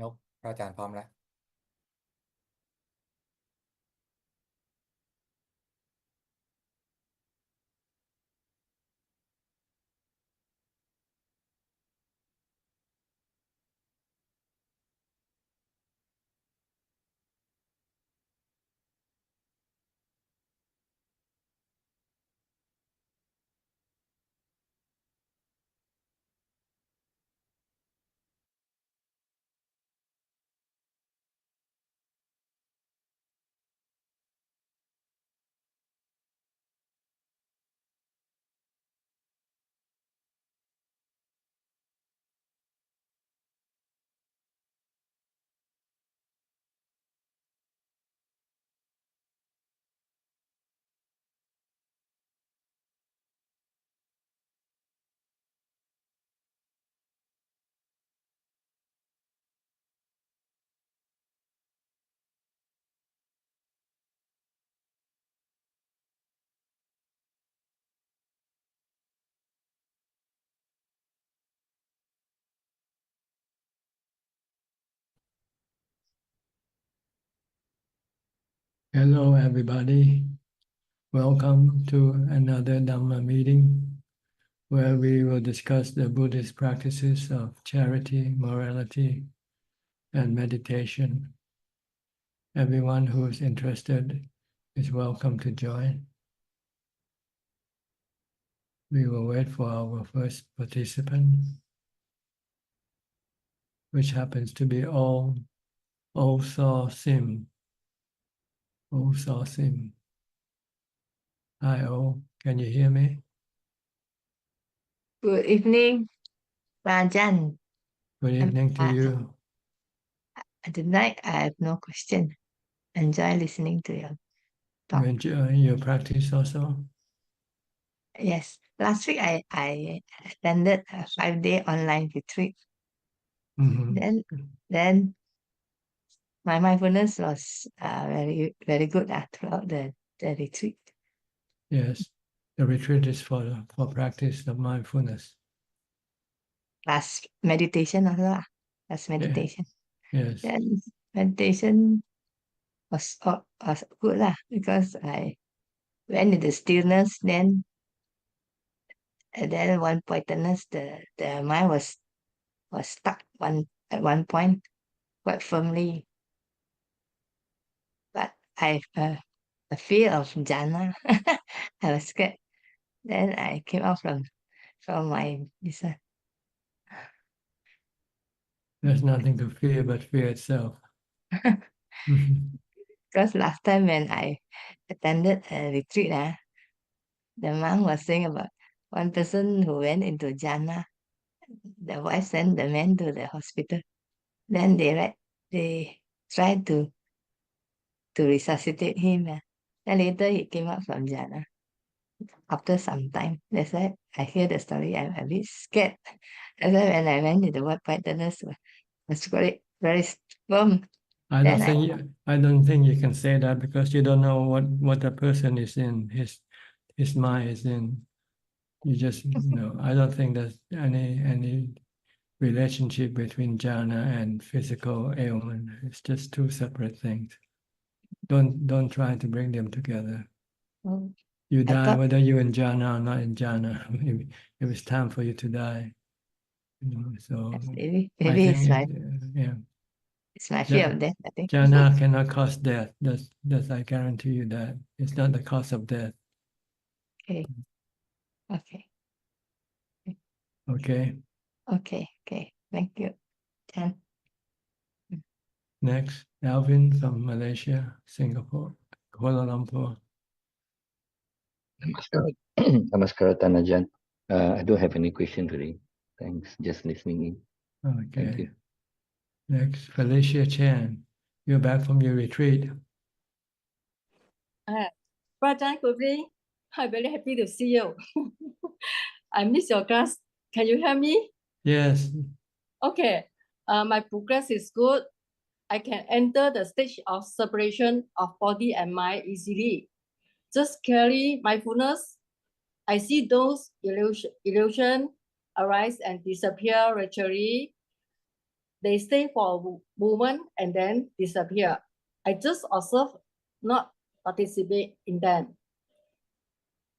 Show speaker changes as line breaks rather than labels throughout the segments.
นกพระอาจารย์พร้อมแล้ว
Hello, everybody. Welcome to another Dhamma meeting where we will discuss the Buddhist practices of charity, morality, and meditation. Everyone who is interested is welcome to join. We will wait for our first participant, which happens to be Saw Sim. Saw Sim. Hi, can you hear me?
Good evening, Ajaan.
Good evening to you.
Tonight I have no question. Enjoy listening to your
You
talk.
enjoy your practice also?
Yes, last week I attended a 5-day online retreat.
Mm-hmm.
Then my mindfulness was very good throughout the retreat.
Yes, the retreat is for practice of mindfulness.
Plus meditation also. Plus meditation.
Yes.
Then meditation was good because I went into stillness. Then one pointedness, the mind was stuck at one point quite firmly. But I a fear of jhana. I was scared. Then I came out from my this one.
There's nothing to fear but fear itself.
Because last time when I attended a retreat, the monk was saying about one person who went into jhana. The wife sent the man to the hospital. Then they tried to resuscitate him. Then later he came out from jhana after some time. That's why I hear the story, I'm a bit scared. That's why when I went to the word pointedness, I was very firm.
I don't think you can say that because you don't know what the person is in, his mind is in. You just I don't think there's any relationship between jhana and physical ailment. It's just two separate things. Don't try to bring them together. You die whether you're in jhana or not in jhana. It was time for you to die. So
maybe
I
it's
think
it's my fear of death, I think.
jhana cannot cause death. That's I guarantee you that. It's not the cause of death.
Okay. Thank you. Jan.
Next, Alvin from Malaysia, Singapore, Kuala Lumpur.
Namaskaran, Ajaan. I don't have any question today. Thanks, just listening in.
Okay.
Thank you.
Next, Felicia Chan. You're back from your retreat.
Ajaan, good evening. I'm very happy to see you. I miss your class. Can you hear me?
Yes.
Okay. My progress is good. I can enter the stage of separation of body and mind easily. Just carry mindfulness. I see those illusion arise and disappear naturally. They stay for a moment and then disappear. I just observe, not participate in them.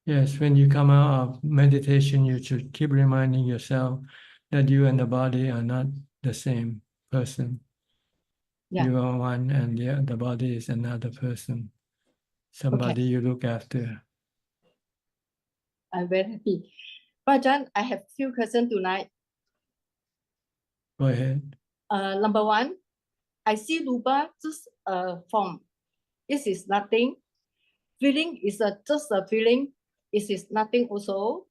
Yes, when you come out of meditation, you should keep reminding yourself that you and the body are not the same person.
Yeah.
You are one and the body is another person. Somebody you look after.
I'm very happy. But Ajahn, I have few questions tonight.
Go ahead.
Number one, I see rupa just a form. This is nothing. Feeling is just a feeling. It is nothing also.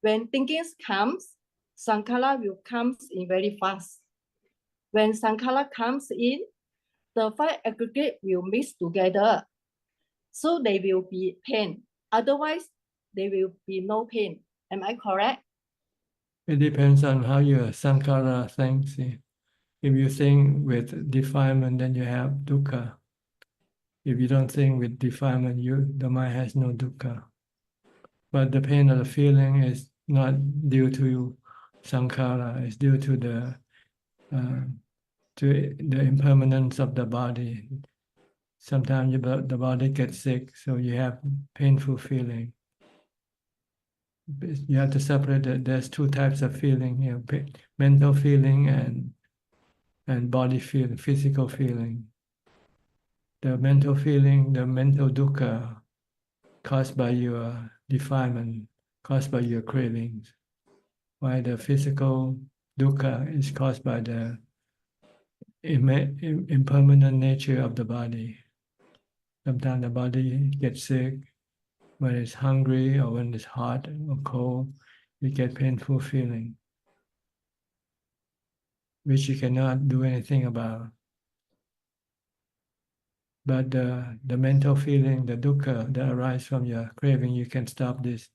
When thinking comes, sankhara will come in very fast. When sankhara comes in, the five aggregate will mix together. So they will be pain. Otherwise, there will be no pain. Am I correct?
It depends on how your sankhara thinks. If you think with defilement, then you have dukkha. If you don't think with defilement, the mind has no dukkha. But the pain of the feeling is not due to sankhara, it's due to the impermanence of the body. Sometimes the body gets sick, so you have painful feeling. You have to separate that there's two types of feeling here, mental feeling and body feeling, physical feeling. The mental feeling, the mental dukkha caused by your defilement, caused by your cravings, while the physical dukkha is caused by the impermanent nature of the body. Sometimes the body gets sick, when it's hungry or when it's hot or cold, you get painful feeling, which you cannot do anything about. But the mental feeling, the dukkha that arises from your craving, you can stop this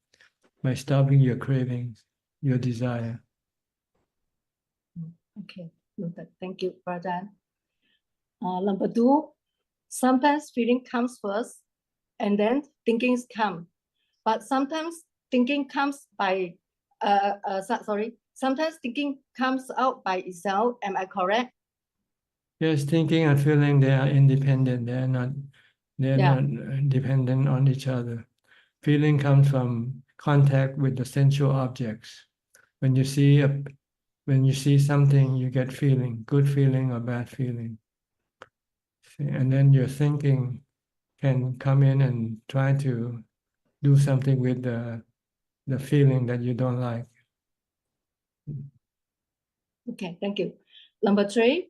by stopping your cravings, your desire.
Okay, noted. Thank you, Ajahn. Number two, sometimes feeling comes first and then thinkings come. But sometimes thinking comes by, sometimes thinking comes out by itself. Am I correct?
Yes, thinking and feeling, they are independent. They are not dependent on each other. Feeling comes from contact with the sensual objects. When you see something, you get feeling, good feeling or bad feeling. And then your thinking can come in and try to do something with the feeling that you don't like.
Okay, thank you. Number three,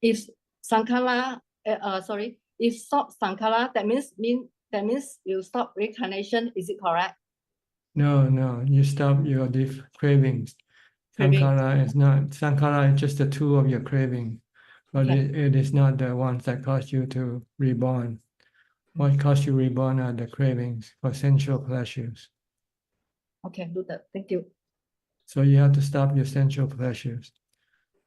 if sankhara, if stop sankhara, that means you stop reincarnation. Is it correct?
No, you stop your cravings. Sankhara is just the tool of your craving, but
Okay.
it is not the ones that cause you to reborn. What causes you reborn are the cravings for sensual pleasures.
Okay, do that. Thank you.
So you have to stop your sensual pleasures.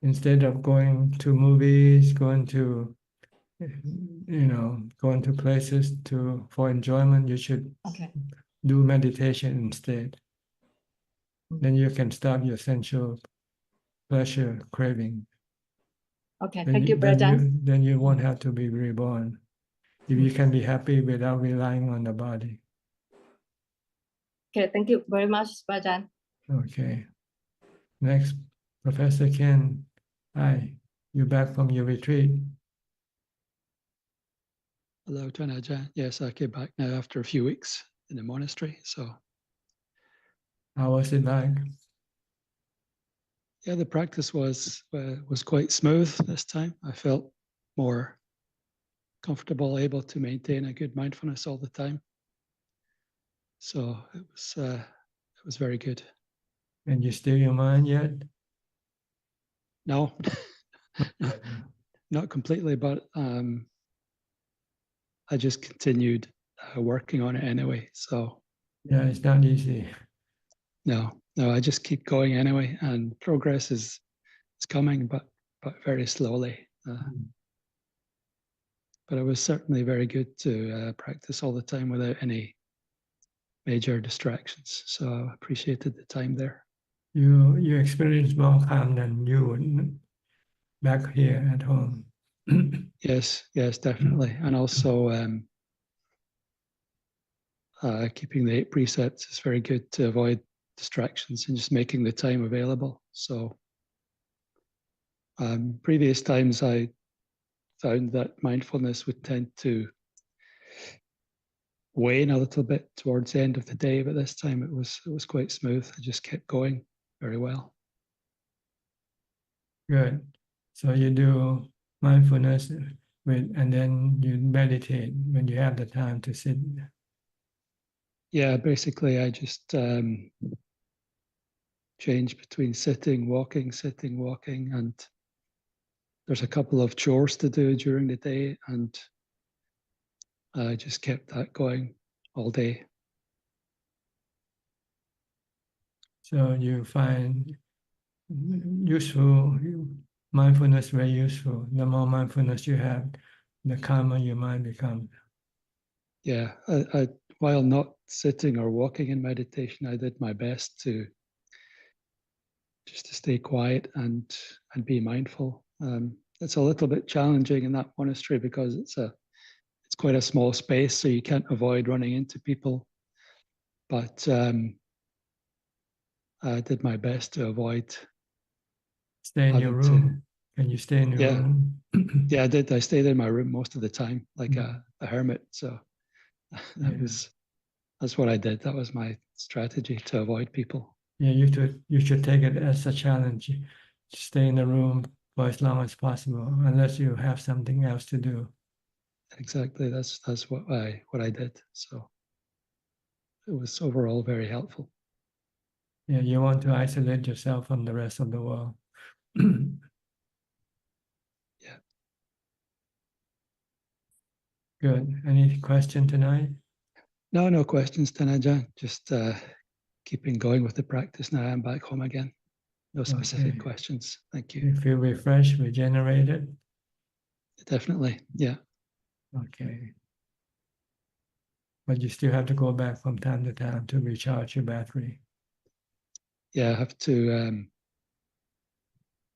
Instead of going to movies, going to places for enjoyment, you should do meditation instead. Then you can stop your sensual pleasure craving.
Okay, thank you, Ajahn.
Then you won't have to be reborn. If you can be happy without relying on the body.
Okay, thank you very much, Ajahn.
Okay. Next, Professor Ken. Hi, you back from your retreat?
Hello, Ajahn. Yes, I came back now after a few weeks in the monastery. So,
how was it like?
Yeah, the practice was quite smooth this time. I felt more comfortable, able to maintain a good mindfulness all the time. So it was very good.
And you still your mind yet?
No, not completely, but I just continued working on it anyway. So
yeah, it's not easy.
No, I just keep going anyway, and progress is coming, but very slowly. But it was certainly very good to practice all the time without any major distractions. So I appreciated the time there.
You experience more calm than you would back here at home.
Yes, definitely. And also keeping the 8 precepts is very good to avoid distractions and just making the time available. So previous times I found that mindfulness would tend to wane a little bit towards the end of the day, but this time it was quite smooth. I just kept going very well.
Good. So you do mindfulness and then you meditate when you have the time to sit.
Yeah, basically I just change between sitting, walking, and there's a couple of chores to do during the day, and I just kept that going all day.
So you find useful mindfulness very useful. The more mindfulness you have, the calmer your mind becomes.
Yeah, I while not sitting or walking in meditation, I did my best to stay quiet and be mindful. It's a little bit challenging in that monastery because it's quite a small space, so you can't avoid running into people. But I did my best to avoid.
Stay in your room. Can you stay in your room?
Yeah, I did. I stayed in my room most of the time, like a hermit. So that's what I did. That was my strategy to avoid people.
Yeah, you should take it as a challenge. Stay in the room for as long as possible, unless you have something else to do.
Exactly. That's what I did. So it was overall very helpful.
Yeah, you want to isolate yourself from the rest of the world.
Yeah.
Good. Any question tonight?
No questions tonight, Ajaan. Just keeping going with the practice now. I'm back home again. No specific questions. Thank you.
You feel refreshed, regenerated?
Definitely. Yeah.
Okay. But you still have to go back from time to time to recharge your battery.
Yeah, I have to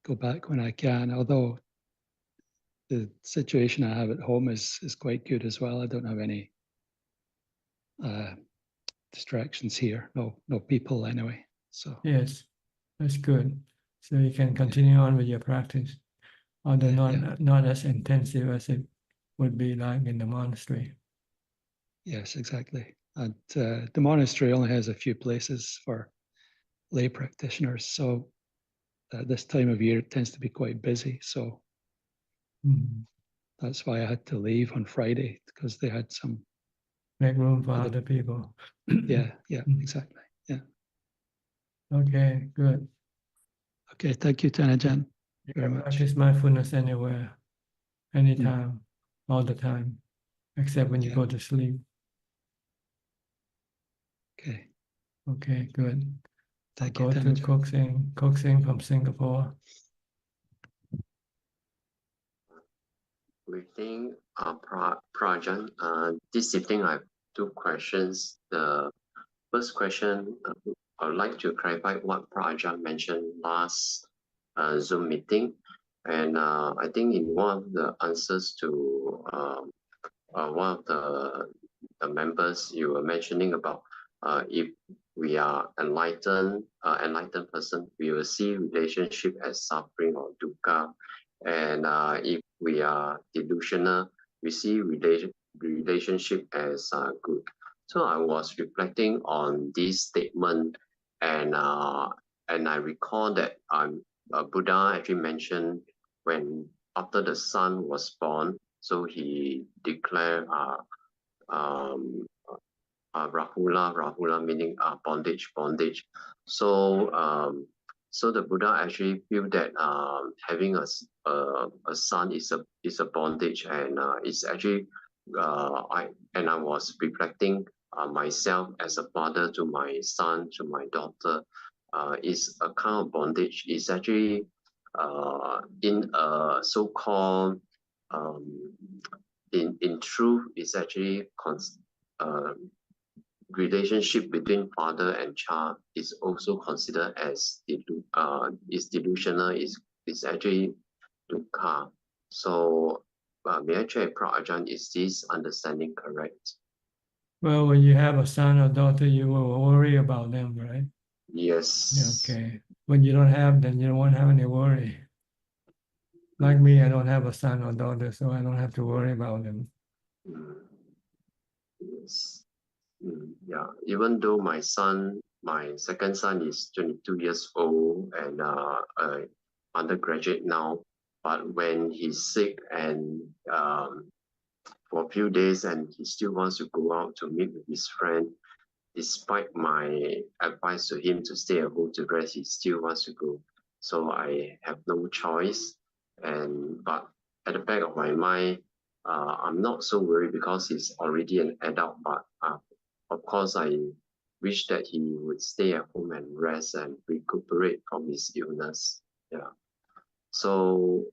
go back when I can, although the situation I have at home is quite good as well. I don't have any distractions here. No people anyway. So
yes, that's good. So you can continue on with your practice, although not as intensive as it would be like in the monastery.
Yes, exactly. And the monastery only has a few places for lay practitioners, so this time of year it tends to be quite busy. So that's why I had to leave on Friday, because they had some
make room for other people.
Yeah, exactly. Yeah.
Okay, good.
Okay, thank you, Ajaan,
You
very
can
much.
practice mindfulness anywhere, anytime, all the time, except when you go to sleep.
Okay.
Okay, good.
Thank
I'll
you,
go to
Ajaan.
Coxing from Singapore.
Greeting, Prajan. This evening I have 2 questions. The first question, I would like to clarify what Prajan mentioned last Zoom meeting. And I think in one of the answers to one of the members, you were mentioning about if we are enlightened person, we will see relationship as suffering or dukkha. And if we are delusional, we see relationship as good. So I was reflecting on this statement, and I recall that Buddha actually mentioned when after the son was born, so he declared Rahula meaning bondage. So so the Buddha actually feel that having a son is a bondage, and it's actually I was reflecting myself as a father to my son, to my daughter, is a kind of bondage. It's actually in a so-called in truth, it's actually relationship between father and child is also considered as is delusional. Is actually dukkha. So may I check, Ajahn, is this understanding correct?
Well, when you have a son or daughter, you will worry about them, right?
Yes.
Okay. When you don't have, then you won't have any worry. Like me, I don't have a son or daughter, so I don't have to worry about them.
Yes. Yeah. Even though my second son is 22 years old and undergraduate now, but when he's sick and for a few days and he still wants to go out to meet with his friend, despite my advice to him to stay at home to rest, he still wants to go. So I have no choice. But at the back of my mind, I'm not so worried because he's already an adult. But of course, I wish that he would stay at home and rest and recuperate from his illness. Yeah. So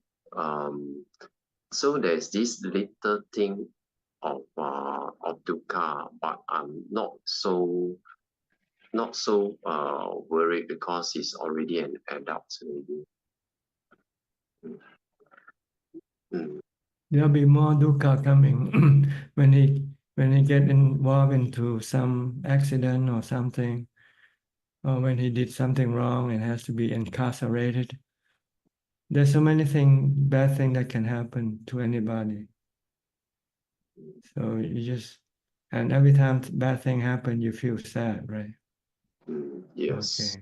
so there's this little thing of dukkha, but I'm not so worried because he's already an adult already.
There'll be more dukkha coming when he get involved into some accident or something, or when he did something wrong and has to be incarcerated. There's so many bad things that can happen to anybody. So and every time bad thing happen, you feel sad, right?
Yes.
Okay.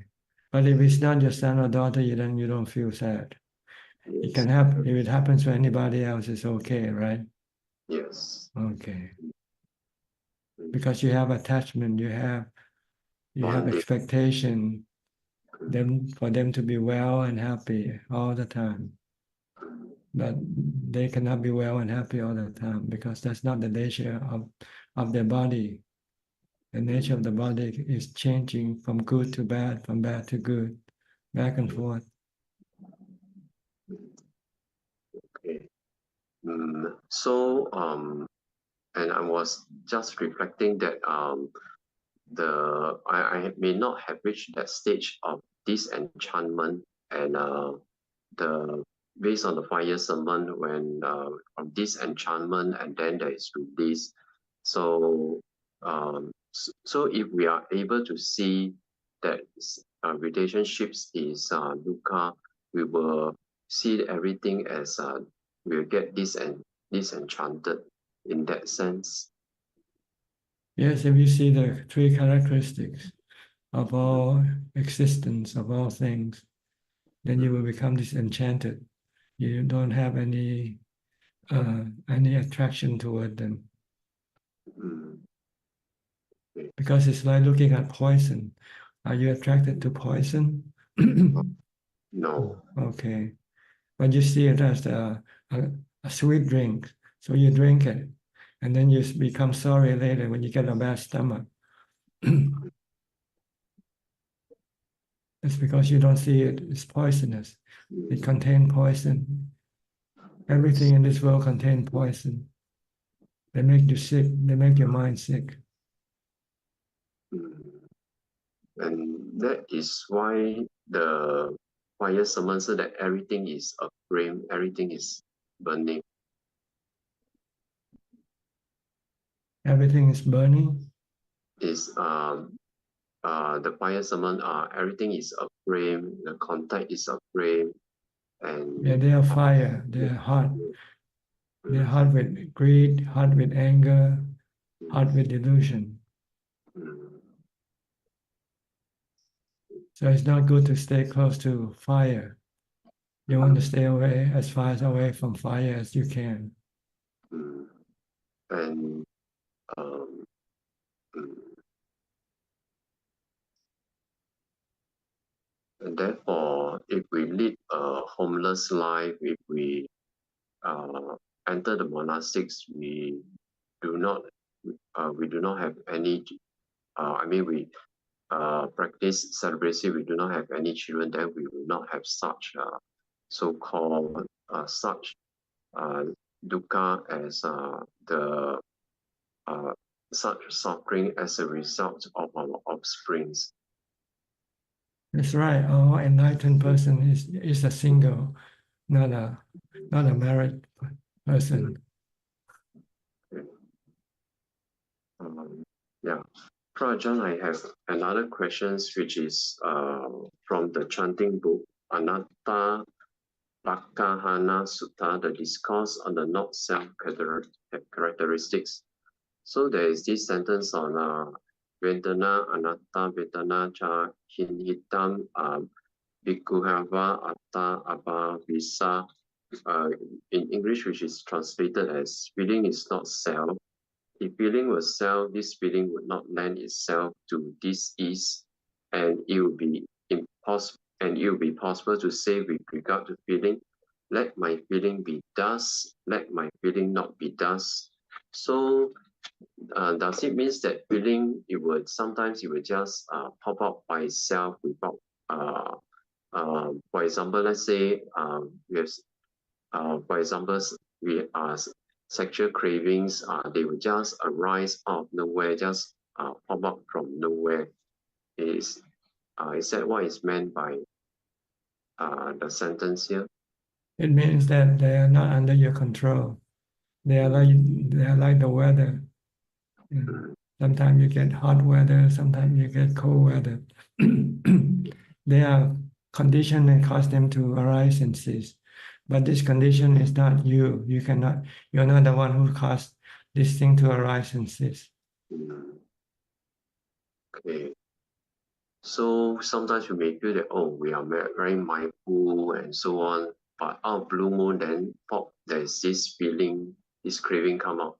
But if it's not your son or daughter, then you don't feel sad.
Yes.
It can happen. If it happens to anybody else, it's okay, right?
Yes.
Okay. Because you have attachment, you have expectation for them to be well and happy all the time. But they cannot be well and happy all the time because that's not the nature of their body. The nature of the body is changing from good to bad, from bad to good, back and forth.
Okay. So and I was just reflecting that I may not have reached that stage of disenchantment and based on the 5 year sermon when from disenchantment and then there is release. So so if we are able to see that relationships is dukkha, we will see everything as we'll get disenchanted in that sense.
Yes, if you see the three characteristics of all existence, of all things, then you will become disenchanted. You don't have any attraction toward them. Because it's like looking at poison. Are you attracted to poison?
No.
Okay. But you see it as a sweet drink. So you drink it. And then you become sorry later when you get a bad stomach. It's because you don't see it as poisonous. It contains poison. Everything in this world contains poison. They make you sick. They make your mind sick.
And that is why the fire sermon said that everything is a flame, everything is burning.
Everything is burning.
Is the fire sermon everything is a flame, the contact is a flame, and
Yeah, they are fire. They are hot. They're hot with greed, hot with anger, hot with delusion. So it's not good to stay close to fire. You want to stay away as far away from fire as you can.
And and therefore, if we lead a homeless life, if we enter the monastics, we do not have any. We practice celibacy. We do not have any children. Then we will not have such so-called such dukkha as the such suffering as a result of our offsprings.
That's right. Our enlightened person is a single, not a married person.
Yeah, Prajan, I have another questions which is from the chanting book Anatta Pakahana Sutta, the discourse on the not self characteristics. So there is this sentence on Vedana Anatta Vedana Cha Hinhitam Bhikkhuvava Atta Abha Visa in English, which is translated as feeling is not self. If feeling was self, this feeling would not lend itself to this ease, and it would be impossible. And it would be possible to say with regard to feeling, let my feeling be thus, let my feeling not be thus. So does it mean that feeling it would sometimes it would just pop up by itself without for example, let's say we have for example we are sexual cravings they will just arise out of nowhere, just pop up from nowhere. Is that what is meant by the sentence here?
It means that they are not under your control. They are like the weather. Sometimes you get hot weather, sometimes you get cold weather. They are conditioned and cause them to arise and cease. But this condition is not you. You're not the one who caused this thing to arise and cease.
Okay. So sometimes you may feel that, oh, we are very mindful and so on, but out of blue moon, then pop, there's this feeling, this craving come out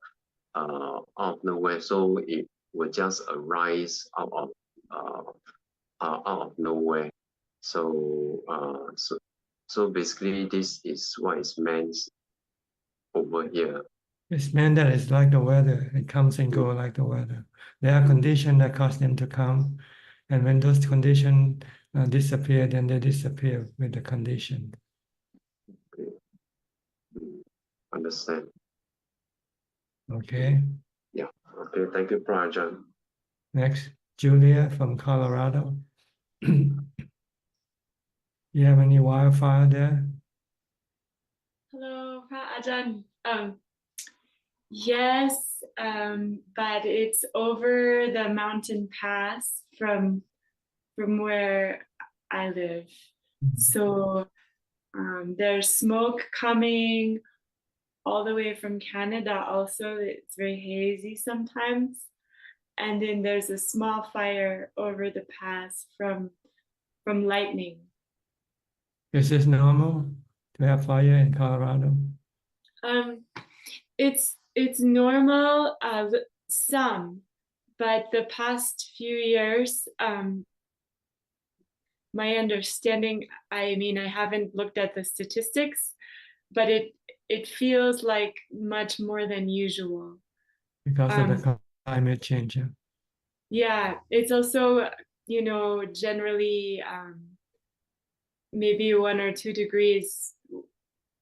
of nowhere. So it will just arise out of nowhere. So so basically, this is what is meant over here.
It's meant that it's like the weather. It comes and goes like the weather. There are conditions that cause them to come. And when those conditions disappear, then they disappear with the condition.
Okay. Understand.
Okay.
Yeah. Okay. Thank you, Prajan.
Next, Julia from Colorado. You have any wildfire there?
Hello, Ajaan. Yes, but it's over the mountain pass from where I live. So there's smoke coming all the way from Canada also. It's very hazy sometimes. And then there's a small fire over the pass from lightning.
Is this normal to have fire in Colorado?
It's normal, some, but the past few years, my understanding, I mean, I haven't looked at the statistics, but it feels like much more than usual.
Because of the climate change.
Yeah, it's also, generally maybe 1 or 2 degrees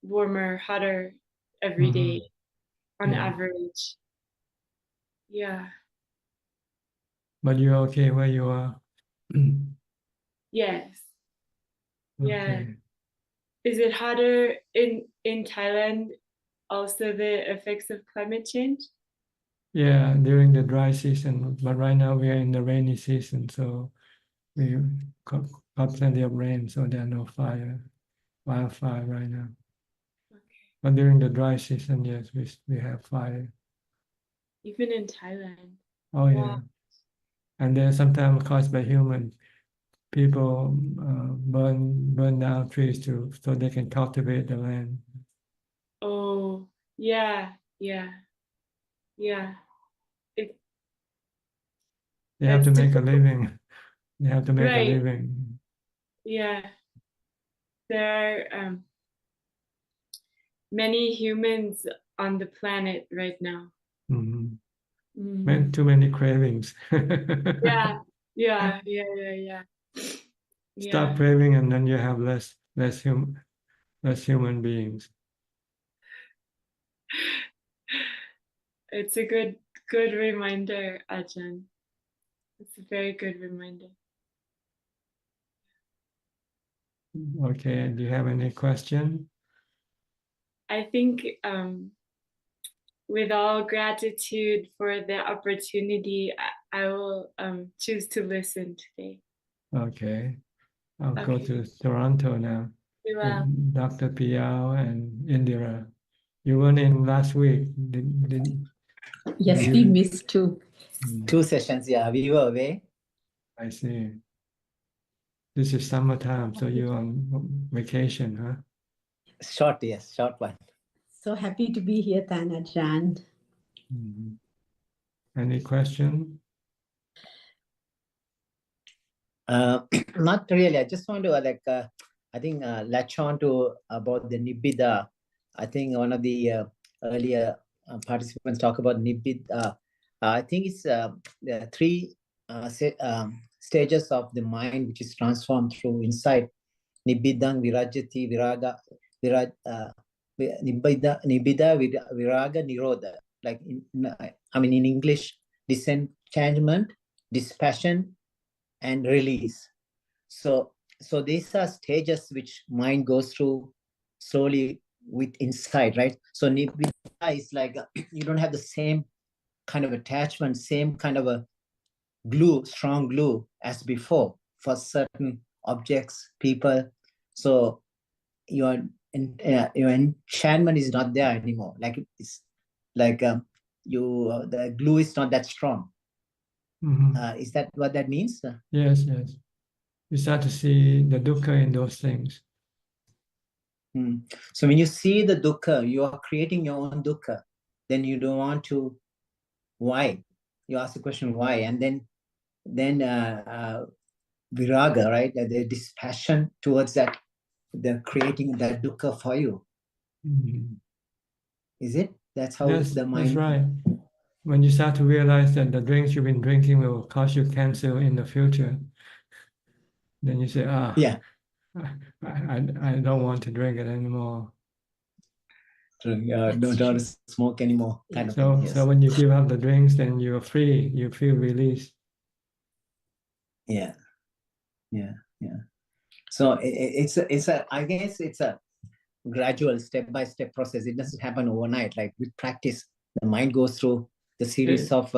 warmer, hotter every day on average. Yeah.
But you're okay where you are?
Yes.
Okay.
Yeah. Is it hotter in Thailand? Also the effects of climate change?
Yeah, during the dry season, but right now we are in the rainy season, so we got plenty of rain, so there are no wildfire right now.
Okay.
But during the dry season, yes, we have fire.
Even in Thailand.
Oh yeah, and then sometimes caused by human. People burn down trees so they can cultivate the land.
Oh yeah.
They have to
That's
make a
difficult.
living. They have to make a
Right.
living.
Yeah. There are many humans on the planet right now.
Too many cravings.
Yeah.
Stop craving, and then you have less human beings.
It's a good reminder, Ajahn. It's a very good reminder.
Okay, do you have any question?
I think with all gratitude for the opportunity, I will choose to listen today.
Okay. I'll go
Okay.
to Toronto now.
Well,
with Dr. Piao and Indira. You weren't in last week.
Yes,
did
we
you-
missed two.
Two sessions, yeah. We were away.
I see. This is summertime, so you're on vacation, huh?
Short, yes, short one.
So happy to be here, Ajaan.
Mhm. Any question?
Not really. I just want to I think latch on to about the Nibbida. I think one of the earlier participants talk about Nibbida. I think it's there are three stages of the mind which is transformed through insight. Nibbidang, Virajati, Viraga, Nibbida, Viraga, Nirodha. Like in English, disenchantment, dispassion, and release. So these are stages which mind goes through slowly with insight, right? So Nibbida is like you don't have the same kind of attachment, same kind of a glue, strong glue as before for certain objects, people. So your enchantment is not there anymore. Like it's like the glue is not that strong.
Mhm.
Is that what that means?
Yes, yes. You start to see the dukkha in those things.
So when you see the dukkha, you are creating your own dukkha. Then you don't want to. Why? You ask the question why, and then viraga, right? The dispassion towards that, they're creating that dukkha for you.
Mhm.
Is it? That's how
Yes,
the mind.
that's right. When you start to realize that the drinks you've been drinking will cause you cancer in the future, then you say,
Yeah.
I don't want to drink it anymore.
Don't smoke anymore, kind of
So,
thing. Yes.
so when you give up the drinks, then you're free. You feel released.
Yeah. So I guess it's a gradual step-by-step process. It doesn't happen overnight. Like with practice, the mind goes through the series of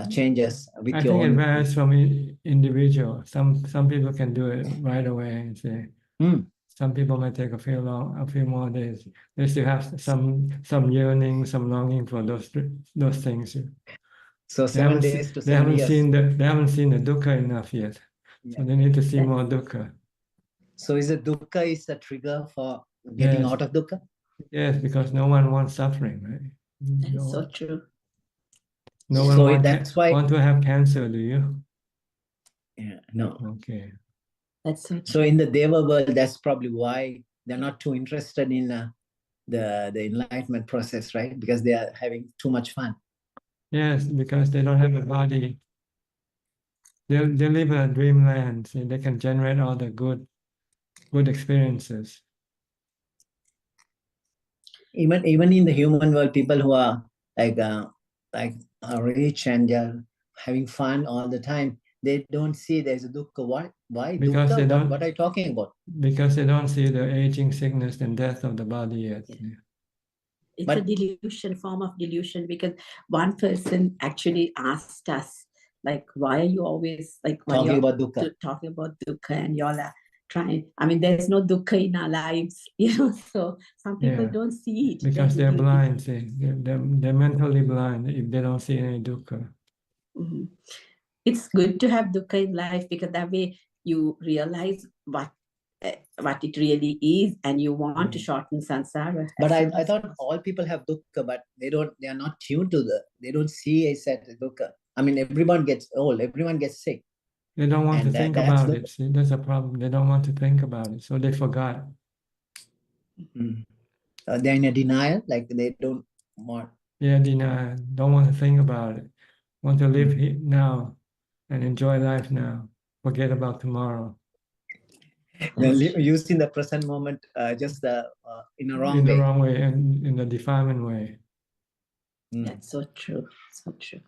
changes with
I
your
think it
own.
varies from individual. Some people can do it right away and say. Some people might take a few more days. They still have some yearning, some longing for those things.
So 7 days to 7 years.
They haven't seen the dukkha enough yet.
Yeah.
So they need to see more dukkha.
So is the dukkha is a trigger for getting out of dukkha?
Yes, because no one wants suffering, right?
That's so true.
No one want to have cancer, do you?
Yeah, no.
Okay.
That's so true.
So in the Deva world, that's probably why they're not too interested in the enlightenment process, right? Because they are having too much fun.
Yes, because they don't have a body. They live in a dreamland, so they can generate all the good experiences.
Even in the human world, people who are rich and they're having fun all the time, they don't see there's a dukkha. Why?
Because
dukkha?
they don't.
What are you talking about?
Because they don't see the aging, sickness, and death of the body yet.
Yeah. It's a delusion, form of delusion, because one person actually asked us, like, why are you always
talking about dukkha?
Talking about dukkha, and y'all are trying. I mean, there's no dukkha in our lives, so some people don't see it.
Because they're blind, see. They're mentally blind if they don't see any dukkha.
Mm-hmm. It's good to have dukkha in life, because that way you realize what it really is, and you want to shorten samsara.
But I thought all people have dukkha, but they are not tuned to they don't see a set dukkha. I mean, everyone gets old, everyone gets sick.
They don't want to think about it. See, that's a problem. They don't want to think about it, so they forgot.
They're in a denial, like they don't want.
Yeah, denial. Don't want to think about it. Want to live here now and enjoy life now. Forget about tomorrow.
They're using the present moment just in a wrong way.
In the wrong way, and in the defilement way.
That's so true. So true.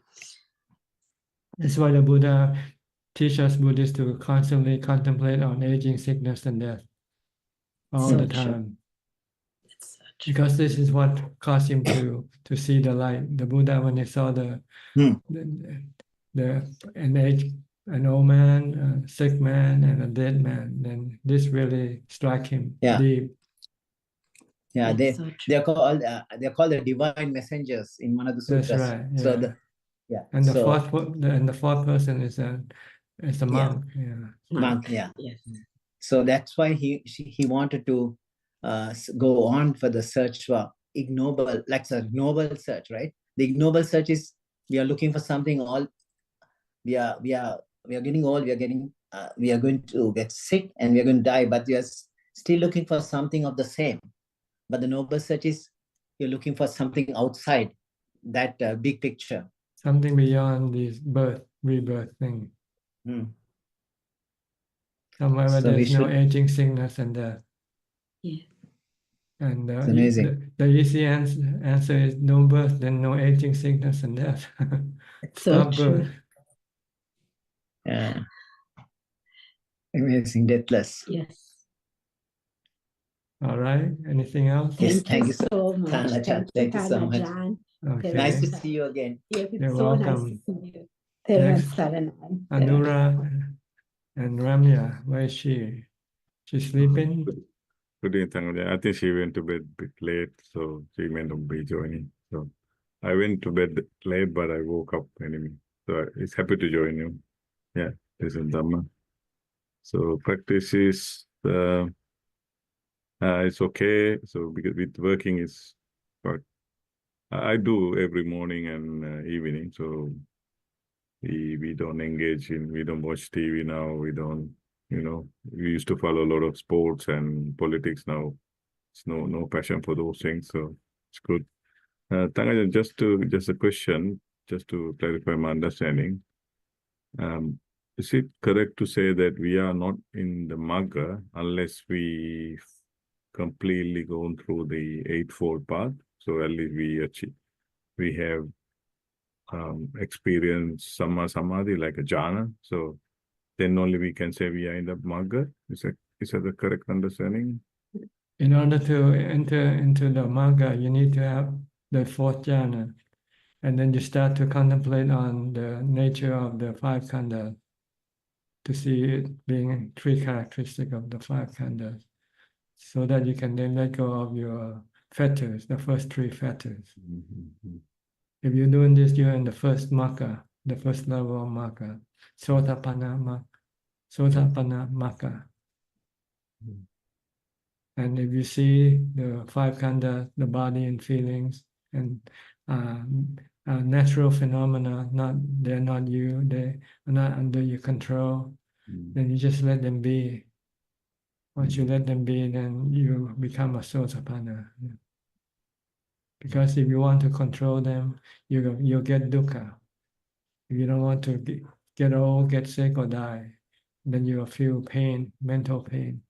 That's why the Buddha teaches us Buddhists to constantly contemplate on aging, sickness, and death all the time.
That's so
Because this is what caused him to see the light. The Buddha, when he saw an old man, a sick man, and a dead man, then this really struck him deep.
Yeah,
That's
they're called the divine messengers in one of the sutras.
That's right. Yeah.
So
and the fourth person is a monk. Yeah.
Monk. Yeah.
Yes.
So that's why he wanted to go on for the search for ignoble, like a noble search, right? The ignoble search is we are looking for something. We are getting old. We are going to get sick and we are going to die. But we are still looking for something of the same. But the noble search is you're looking for something outside that big picture.
Something beyond this rebirth thing. Somewhere where there's no aging, sickness, and death.
Yeah.
And
it's amazing.
The easy answer is no birth, then no aging, sickness, and death. Stop birth.
Yeah. Amazing, deathless.
Yes.
All right. Anything else?
Yes,
Thank you so much.
Thank you so much.
Okay.
Nice to see you again.
You're
so
welcome.
Nice to see you.
Next, Anura and Ramya, where is she? She's sleeping?
Good evening. I think she went to bed a bit late, so she may not be joining. So I went to bed late, but I woke up anyway. So it's happy to join you. Yeah, this is Dhamma. So practice is it's okay. So because with working is, but I do every morning and evening. So we don't engage in, we don't watch TV now. We don't, we used to follow a lot of sports and politics. Now it's no passion for those things. So it's good. Tangajan, just a question, just to clarify my understanding. Is it correct to say that we are not in the Magga unless we completely gone through the Eightfold Path? So at least we have experienced Samma Samadhi, like a jhana. So then only we can say we are in the Magga. Is that the correct understanding?
In order to enter into the Magga, you need to have the fourth jhana. And then you start to contemplate on the nature of the five khandhas, to see it being three characteristics of the five khandhas, so that you can then let go of your fetters, the first three fetters. If you're doing this, you're in the first Magga, the first level of Magga, Sotapanna Magga. And if you see the five khandhas, the body and feelings, and natural phenomena, they're not you, they are not under your control, then you just let them be. Once you let them be, then you become a Sotapanna. Because if you want to control them, you'll get dukkha. If you don't want to get old, get sick, or die, then you'll feel pain, mental pain.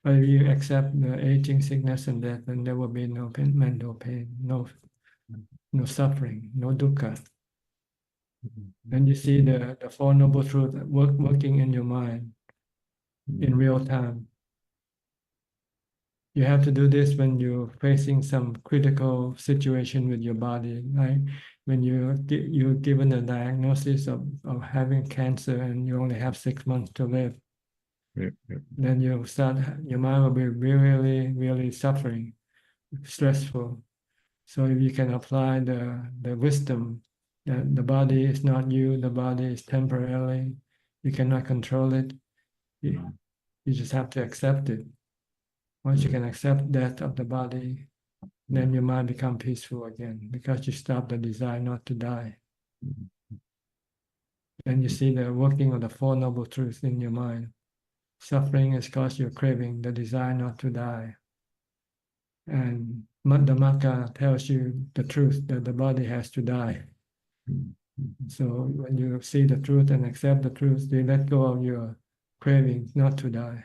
But if you accept the aging, sickness, and death, then there will be no mental pain, no suffering, no dukkha. Then you see the Four Noble Truths working in your mind in real time. You have to do this when you're facing some critical situation with your body, like when you're given a diagnosis of having cancer and you only have 6 months to live. Then your mind will be really, really suffering, stressful. So if you can apply the wisdom that the body is not you, the body is temporarily, you cannot control it, you just have to accept it. Once you can accept death of the body, then your mind becomes peaceful again, because you stop the desire not to die. Then you see the working of the Four Noble Truths in your mind. Suffering is caused your craving, the desire not to die. And the Magga tells you the truth, that the body has to die. So when you see the truth and accept the truth, you let go of your craving not to die.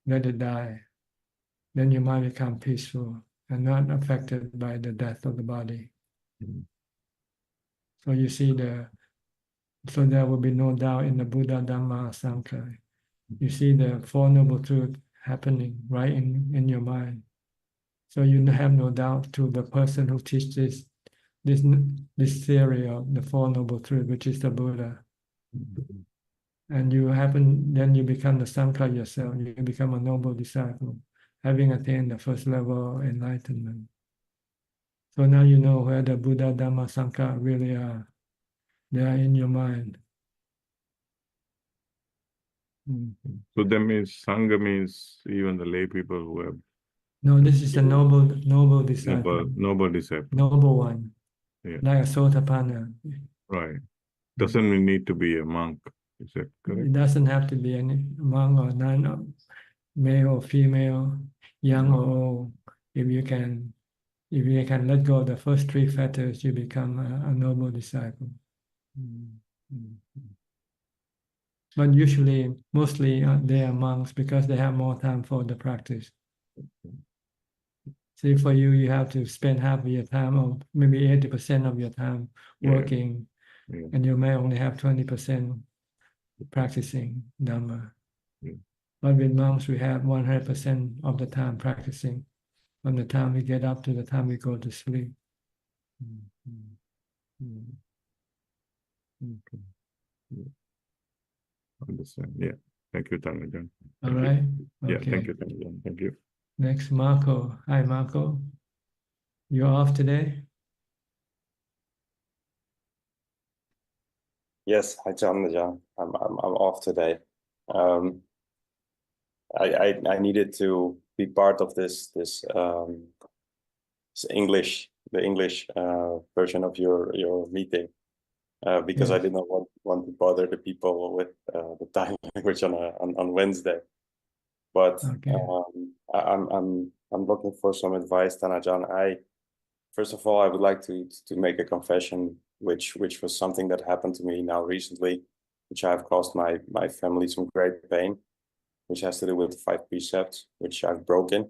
Let it die. Then your mind becomes peaceful and not affected by the death of the body. So you see so there will be no doubt in the Buddha, Dhamma, Sangha. You see the Four Noble Truths happening right in your mind. So you have no doubt to the person who teaches this theory of the Four Noble Truths, which is the Buddha. And then you become the Sangha yourself. You become a noble disciple, having attained the first level of enlightenment. So now you know where the Buddha, Dhamma, Sangha really are. They are in your mind.
So that means Sangha means even the lay people who have.
No, this is a noble disciple.
Noble disciple.
Noble one.
Yeah.
Like a Sotapanna.
Right. Doesn't need to be a monk. Is that correct?
It doesn't have to be any monk or nun, male or female, young or old. If you can let go of the first three fetters, you become a noble disciple. But usually, mostly they are monks because they have more time for the practice. See, for you, you have to spend half of your time, or maybe 80% of your time working, and you may only have 20% practicing Dhamma. But with monks, we have 100% of the time practicing, from the time we get up to the time we go to sleep.
Okay. Understand. Yeah. Thank you, Ajaan.
All right.
Yeah.
Okay.
Thank you, Ajaan. Thank you.
Next, Marco. Hi, Marco. You're off today?
Yes, Ajaan. I'm off today. I needed to be part of this English, the English version of your meeting, because I did not want to bother the people with the Thai language on Wednesday. But I'm looking for some advice, Ajaan. First of all, I would like to make a confession, which was something that happened to me now recently, which have caused my family some great pain, which has to do with the 5 precepts, which I've broken.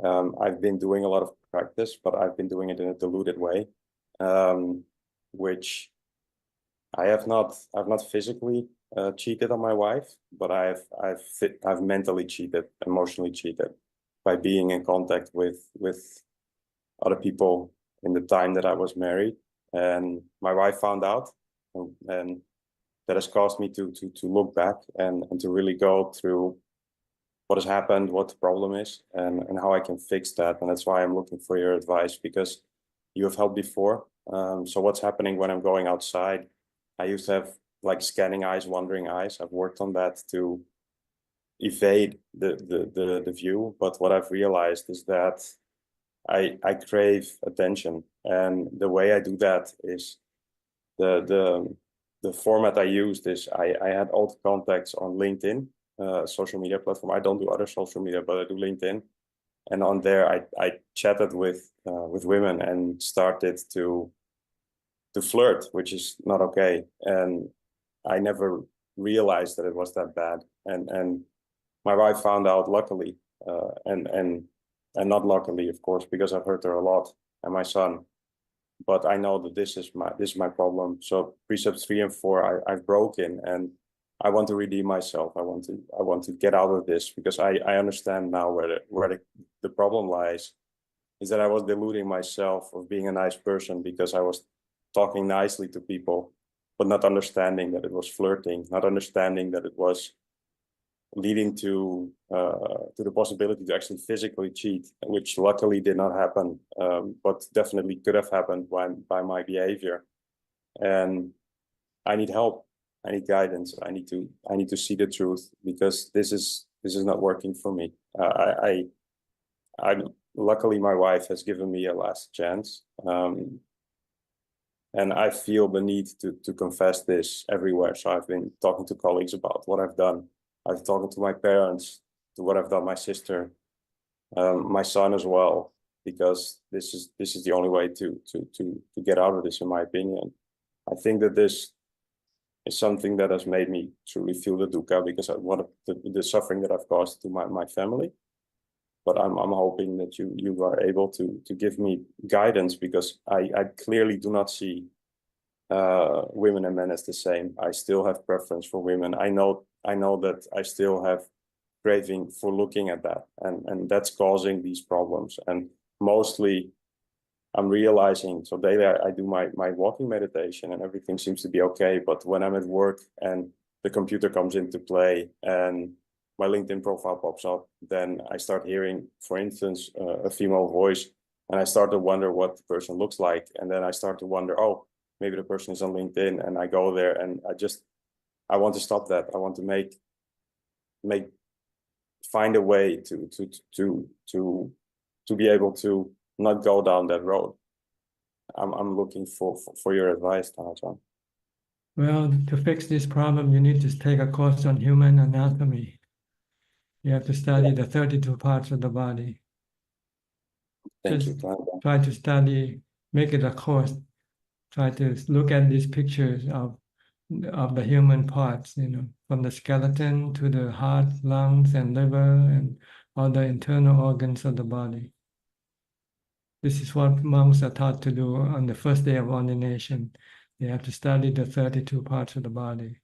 I've been doing a lot of practice, but I've been doing it in a diluted way, which I've not physically cheated on my wife, but I've mentally cheated, emotionally cheated by being in contact with other people in the time that I was married, and my wife found out, and that has caused me to look back and to really go through what has happened, what the problem is, and how I can fix that. And that's why I'm looking for your advice, because you have helped before. So what's happening when I'm going outside? I used to have like scanning eyes, wandering eyes. I've worked on that to evade the view. But what I've realized is that I crave attention, and the way I do that is the format I used is I had old contacts on LinkedIn, social media platform. I don't do other social media, but I do LinkedIn, and on there I chatted with women and started to flirt, which is not okay, and I never realized that it was that bad, and my wife found out, luckily, and not luckily, of course, because I've hurt her a lot, and my son. But I know that this is my problem. So precepts 3 and 4, I've broken, and I want to redeem myself. I want to get out of this, because I understand now where the problem lies, is that I was deluding myself of being a nice person because I was talking nicely to people, but not understanding that it was flirting, not understanding that it was leading to the possibility to actually physically cheat, which luckily did not happen, but definitely could have happened by my behavior. And I need help. I need guidance. I need to see the truth, because this is not working for me. I'm luckily my wife has given me a last chance, and I feel the need to confess this everywhere. So I've been talking to colleagues about what I've done. I've talked to my parents, to what I've done, my sister, my son as well, because this is the only way to get out of this, in my opinion. I think that this is something that has made me truly feel the dukkha, because of the suffering that I've caused to my family. But I'm hoping that you are able to give me guidance, because I clearly do not see women and men as the same. I still have preference for women. I know that I still have craving for looking at that, and that's causing these problems. And mostly I'm realizing, so daily I do my walking meditation and everything seems to be okay, but when I'm at work and the computer comes into play and my LinkedIn profile pops up, then I start hearing, for instance, a female voice, and I start to wonder what the person looks like. And then I start to wonder, oh, maybe the person is on LinkedIn, and I go there and I want to stop that. I want to find a way to be able to not go down that road. I'm looking for your advice, Ajaan.
Well, to fix this problem, you need to take a course on human anatomy. You have to study the 32 parts of the body.
Thank
Just
you.
try to study, make it a course. Try to look at these pictures of the human parts, from the skeleton to the heart, lungs, and liver, and all the internal organs of the body. This is what monks are taught to do on the first day of ordination. They have to study the 32 parts of the body.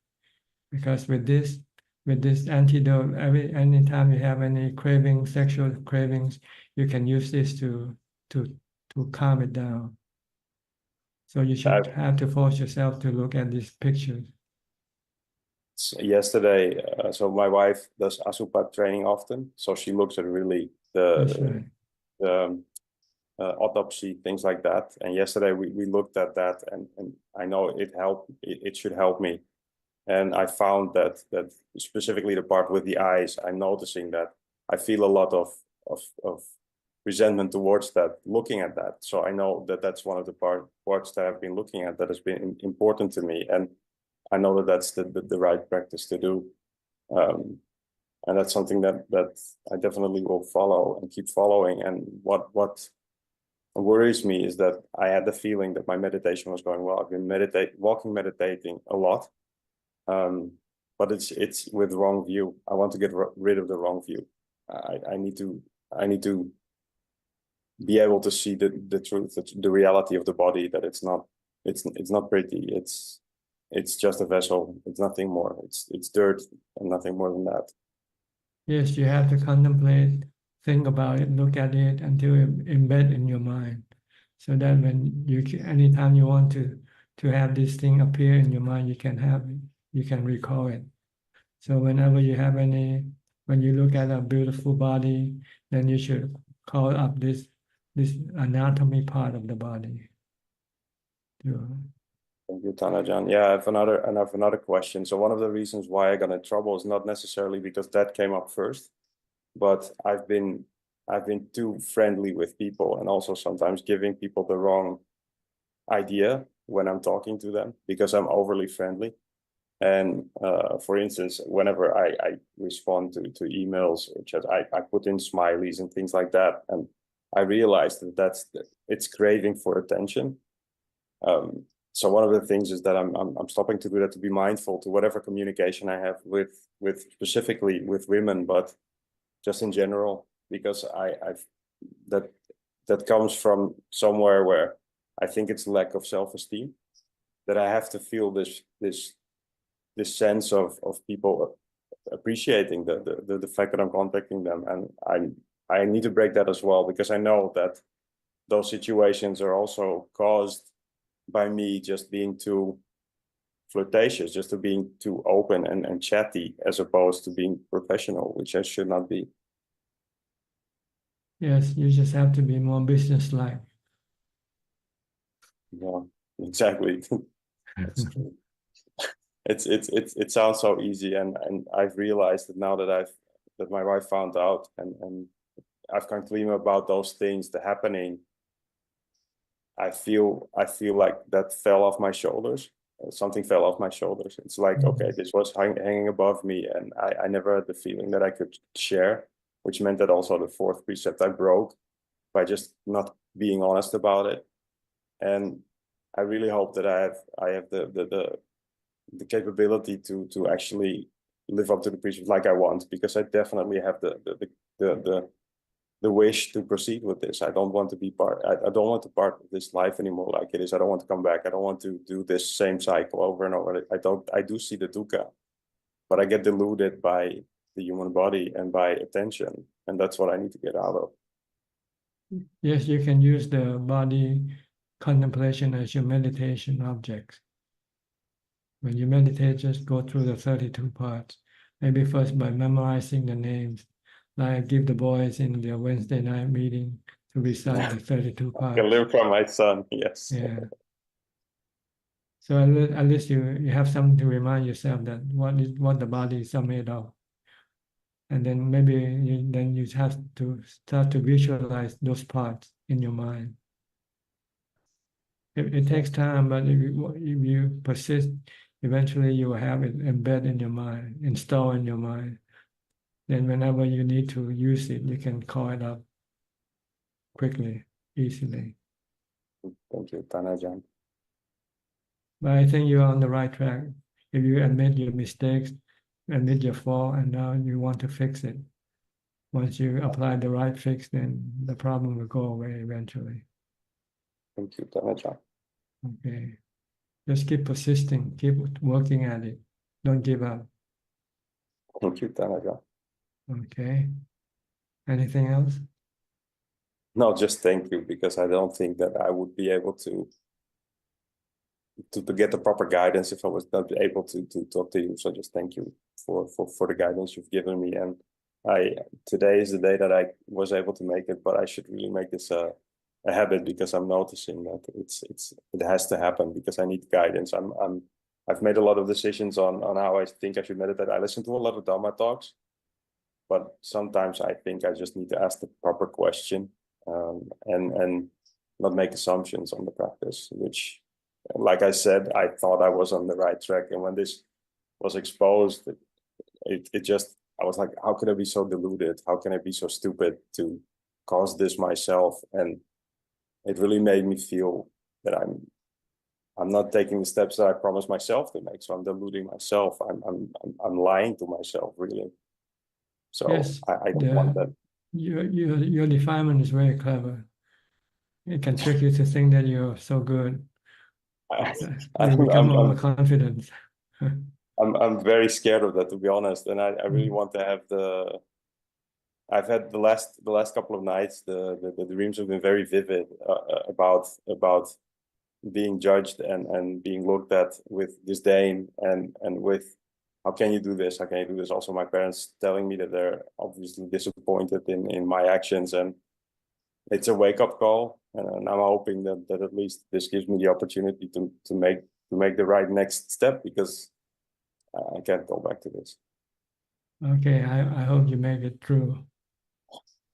Because with this antidote, anytime you have any cravings, sexual cravings, you can use this to calm it down. So you should have to force yourself to look at these pictures.
Yesterday, so my wife does Asupa training often, so she looks at really the autopsy, things like that. And yesterday we looked at that, and I know it helped. It should help me. And I found that specifically the part with the eyes, I'm noticing that I feel a lot of resentment towards that, looking at that. So I know that that's one of the parts that I've been looking at that has been important to me. And I know that that's the right practice to do. And that's something that I definitely will follow and keep following. And what worries me is that I had the feeling that my meditation was going well. I've been meditating a lot. But it's with the wrong view. I want to get rid of the wrong view. I need to be able to see the truth, the reality of the body, that it's not pretty. It's just a vessel. It's nothing more. It's dirt and nothing more than that.
Yes, you have to contemplate, think about it, look at it until it embed in your mind. So that when anytime you want to have this thing appear in your mind, you can have it. You can recall it. So whenever you have when you look at a beautiful body, then you should call up this anatomy part of the body.
Thank you, Ajaan. Yeah, I have another question. So one of the reasons why I got in trouble is not necessarily because that came up first, but I've been too friendly with people, and also sometimes giving people the wrong idea when I'm talking to them because I'm overly friendly. And for instance, whenever I respond to emails or chat, I put in smileys and things like that. And I realized that it's craving for attention. So one of the things is that I'm stopping to do that, to be mindful to whatever communication I have with specifically with women, but just in general, because that comes from somewhere where I think it's lack of self-esteem, that I have to feel this sense of people appreciating the fact that I'm contacting them. And I need to break that as well, because I know that those situations are also caused by me just being too flirtatious, just to being too open and chatty, as opposed to being professional, which I should not be.
Yes, you just have to be more business-like.
Yeah, exactly. That's true. It sounds so easy, and I've realized that now that my wife found out, and I've come clean about those things, the happening. I feel like that fell off my shoulders. Something fell off my shoulders. It's like, okay, this was hanging above me, and I never had the feeling that I could share, which meant that also the fourth precept I broke by just not being honest about it. And I really hope that I have the capability to actually live up to the precept like I want, because I definitely have the wish to proceed with this. I don't want to be I don't want to part of this life anymore like it is. I don't want to come back. I don't want to do this same cycle over and over. I do see the dukkha, but I get deluded by the human body and by attention. And that's what I need to get out of.
Yes, you can use the body contemplation as your meditation object. When you meditate, just go through the 32 parts. Maybe first by memorizing the names. Like I give the boys in their Wednesday night meeting to recite the 32
I
parts.
can learn from my son, yes.
Yeah. So at least you have something to remind yourself that what the body is made of. And then maybe you have to start to visualize those parts in your mind. It takes time, but if you persist, eventually you will have it embedded in your mind, installed in your mind. Then whenever you need to use it, you can call it up quickly, easily.
Thank you, Ajaan.
But I think you're on the right track. If you admit your mistakes, admit your fault, and now you want to fix it. Once you apply the right fix, then the problem will go away eventually.
Thank you, Ajaan.
Okay. Just keep persisting, keep working at it. Don't give up.
Thank you, Ajaan.
Okay. Anything else?
No, just thank you, because I don't think that I would be able to get the proper guidance if I was not able to talk to you. So just thank you for the guidance you've given me. And today is the day that I was able to make it, but I should really make this a habit, because I'm noticing that it has to happen, because I need guidance. I've made a lot of decisions on how I think I should meditate. I listen to a lot of Dhamma talks, but sometimes I think I just need to ask the proper question, and not make assumptions on the practice, which, like I said, I thought I was on the right track. And when this was exposed, I was like, how could I be so deluded? How can I be so stupid to cause this myself? And it really made me feel that I'm not taking the steps that I promised myself to make. So I'm deluding myself. I'm lying to myself, really. So
yes,
I don't want that.
Your defilement is very clever. It can trick you to think that you're so good. You become overconfident.
I'm very scared of that, to be honest. And I really want to have I've had the last couple of nights, the dreams have been very vivid about being judged and being looked at with disdain and with, how can you do this? How can you do this? Also, my parents telling me that they're obviously disappointed in my actions, and it's a wake-up call. And I'm hoping that at least this gives me the opportunity to make the right next step, because I can't go back to this.
Okay, I hope you make it through.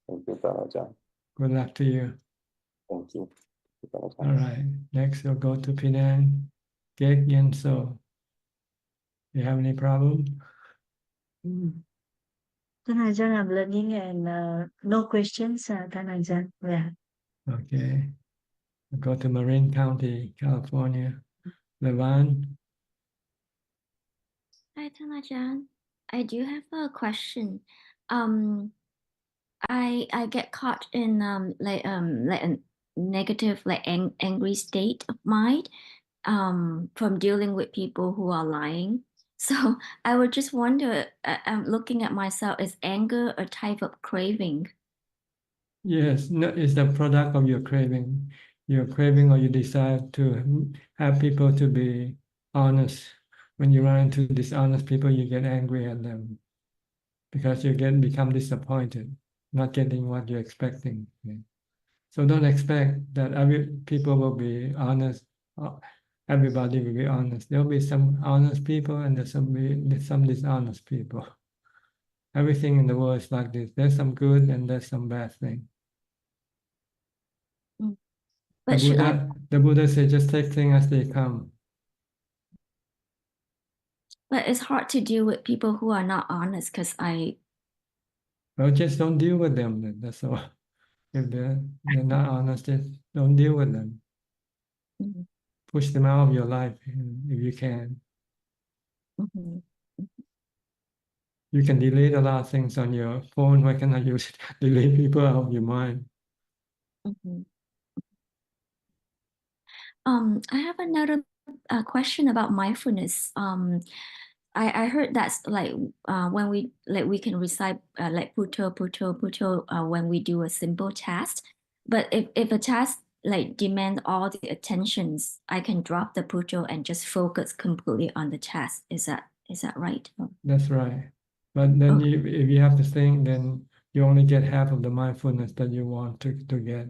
Thank you, Ajaan.
Good luck to you.
Thank you.
All right, next we'll go to Penang. Gek Yen So. You have any problem?
Ajaan, I'm learning and no questions, Ajaan. Yeah.
Okay. We'll go to Marin County, California. Levan.
Hi, Ajaan. I do have a question. I get caught in like a negative, like angry state of mind from dealing with people who are lying. So I would just wonder, I'm looking at myself, is anger a type of craving?
Yes, no, it's the product of your craving. Your craving or your desire to have people to be honest. When you run into dishonest people, you get angry at them because you become disappointed, not getting what you're expecting. So don't expect that people will be honest. Everybody will be honest. There'll be some honest people and there's some dishonest people. Everything in the world is like this. There's some good and there's some bad thing.
But
The Buddha said, just take things as they come.
But it's hard to deal with people who are not honest, because
Well, just don't deal with them then, that's all. If they're not honest, just don't deal with them. Push them out of your life if you can. You can delete a lot of things on your phone. Why can't you delete people out of your mind?
I have another question about mindfulness. I heard that's like when we can recite like Puto Puto Puto when we do a simple task. But if a task like demand all the attentions, I can drop the Puto and just focus completely on the task. Is that right?
That's right. But then if you have to think, then you only get half of the mindfulness that you want to get.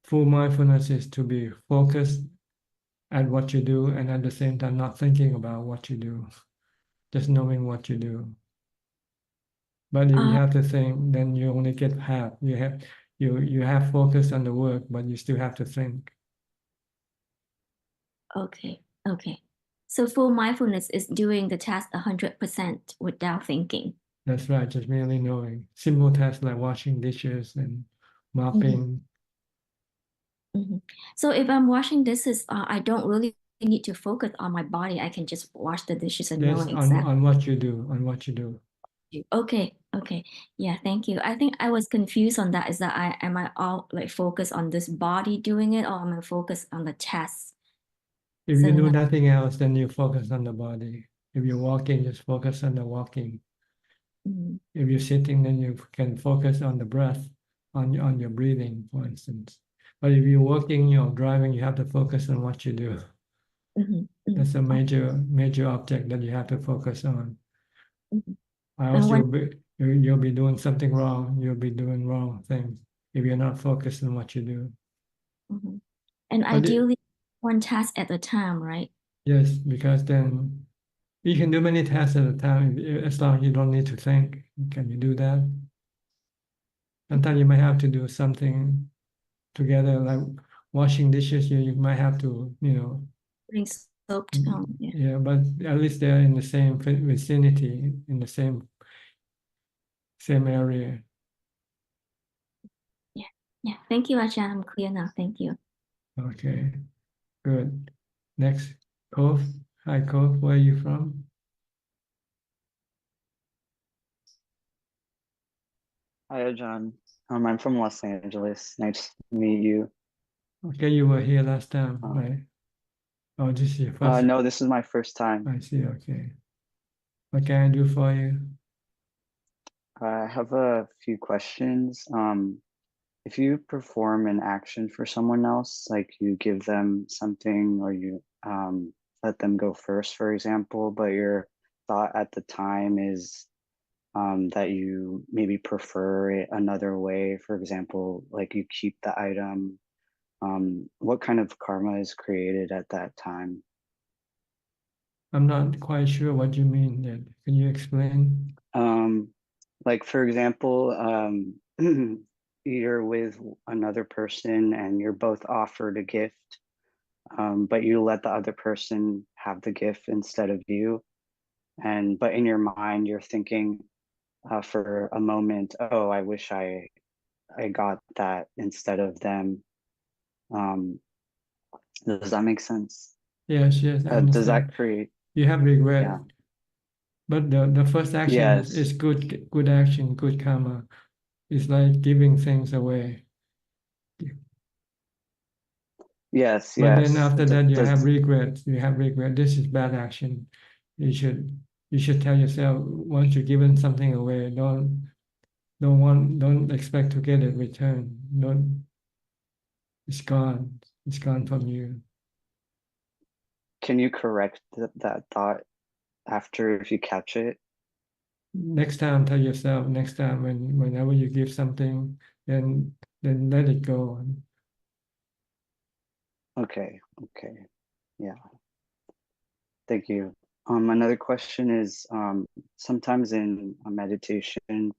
Full mindfulness is to be focused at what you do and at the same time not thinking about what you do, just knowing what you do. But if you have to think, then you only get half. You have focus on the work, but you still have to think.
Okay. So full mindfulness is doing the task 100% without thinking.
That's right, just merely knowing. Simple tasks like washing dishes and mopping.
So if I'm washing dishes, I don't really need to focus on my body. I can just wash the dishes and know
Yes,
exactly.
on what you do.
Okay. Yeah, thank you. I think I was confused on that. Is that am I all like focused on this body doing it, or am I focused on the chest?
If you do nothing else, then you focus on the body. If you're walking, just focus on the walking. If you're sitting, then you can focus on the breath, on your breathing, for instance. But if you're working, you're driving, you have to focus on what you do. That's a major object that you have to focus on. Else you'll be doing something wrong. You'll be doing wrong things if you're not focused on what you do.
And ideally, one task at a time, right?
Yes, because then you can do many tasks at a time as long as you don't need to think. Can you do that? Sometimes you might have to do something together, like washing dishes. You might have to,
bring soap to home.
Yeah, but at least they're in the same vicinity, in the same area.
Yeah. Thank you, Ajahn. I'm clear now. Thank you.
Okay, good. Next, Cove. Hi, Cove. Where are you from?
Hi, Ajahn. I'm from Los Angeles. Nice to meet you.
Okay, you were here last time, right? Oh, this is your first?
No, this is my first time.
I see, okay. What can I do for you?
I have a few questions. If you perform an action for someone else, like you give them something or you let them go first, for example, but your thought at the time is that you maybe prefer it another way, for example, like you keep the item, what kind of karma is created at that time?
I'm not quite sure what you mean yet. Can you explain?
Like for example, you're with another person and you're both offered a gift, but you let the other person have the gift instead of you. But in your mind, you're thinking for a moment, oh, I wish I got that instead of them. Does that make sense?
Yes, I understand.
Does that create?
You have regret.
Yeah.
But the first action is good action, good karma. It's like giving things away.
Yes.
But then after that, you have regret. This is bad action. You should tell yourself, once you've given something away, don't expect to get it returned. It's gone. It's gone from you.
Can you correct that thought after if you catch it?
Next time, tell yourself, next time whenever you give something, then let it go.
Okay. Yeah. Thank you. Another question is, sometimes in a meditation,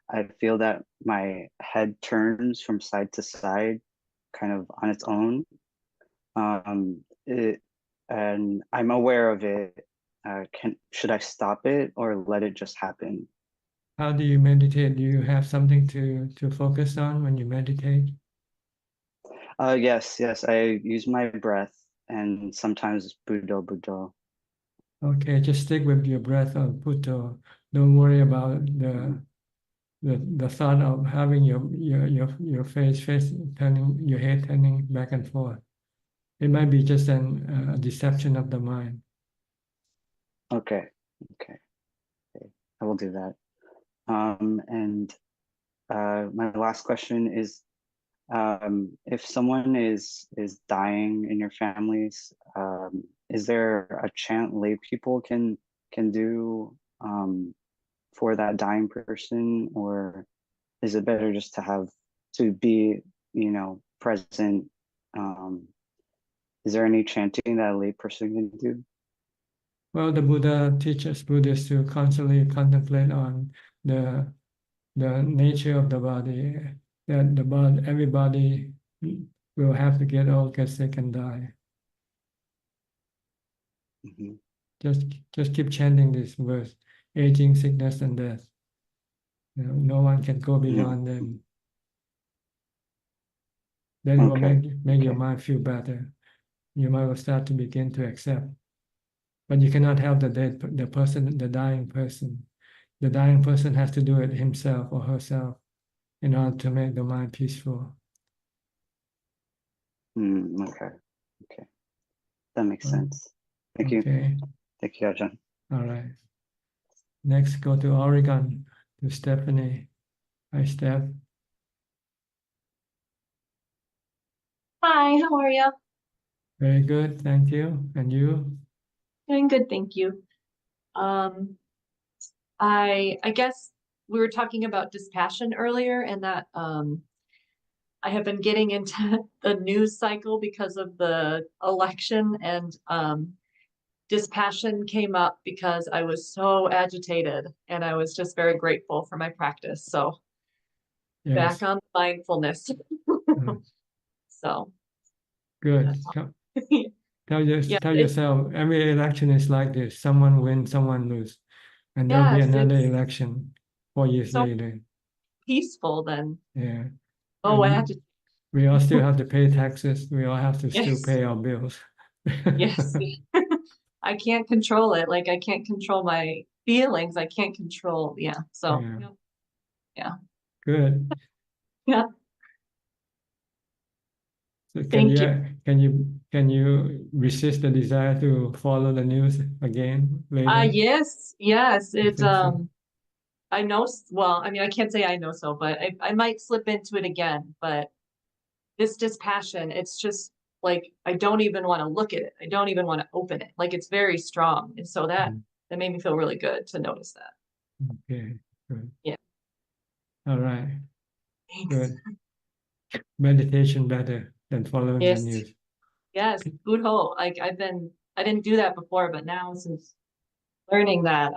I feel that my head turns from side to side, kind of on its own. And I'm aware of it. Should I stop it or let it just happen?
How do you meditate? Do you have something to focus on when you meditate?
Yes. I use my breath and sometimes Buddha.
Okay, just stick with your breath or Buddha. Don't worry about the thought of having your face turning, your head turning back and forth. It might be just a deception of the mind.
Okay. Okay. I will do that. And my last question is, if someone is dying in your families, is there a chant lay people can do for that dying person, or is it better just to be, present? Is there any chanting that a lay person can do?
Well, the Buddha teaches Buddhists to constantly contemplate on the nature of the body, that the body, everybody will have to get old, get sick, and die.
Mm-hmm.
Just keep chanting this verse: aging, sickness, and death. No one can go beyond them. Then it will make your mind feel better. Your mind will start to begin to accept. But you cannot help the dying person. The dying person has to do it himself or herself in order to make the mind peaceful.
Okay. That makes sense. Thank you. Thank you, Ajahn.
All right. Next, go to Oregon, to Stephanie. Hi, Steph.
Hi, how are you?
Very good, thank you. And you?
Doing good, thank you. I guess we were talking about dispassion earlier, and that I have been getting into the news cycle because of the election, and dispassion came up because I was so agitated, and I was just very grateful for my practice. So back on mindfulness. So
good. Tell yourself, every election is like this. Someone wins, someone loses. And there'll be another election 4 years later.
Peaceful then.
Yeah.
Oh, agitated.
We all still have to pay taxes. We all have to still pay our bills.
Yes. I can't control it. Like, I can't control my feelings. I can't control, So, yeah.
Good.
Yeah.
So
Thank you.
Can you resist the desire to follow the news again later?
Yes. It I know, well, I mean, I can't say I know so, but I might slip into it again. But this dispassion, it's just like I don't even want to look at it. I don't even want to open it. Like, it's very strong. And so that made me feel really good to notice that.
Okay, good.
Yeah.
All right.
Thanks.
Good. Meditation better than following the news.
Yes, Buddho. Like, I didn't do that before, but now since learning that,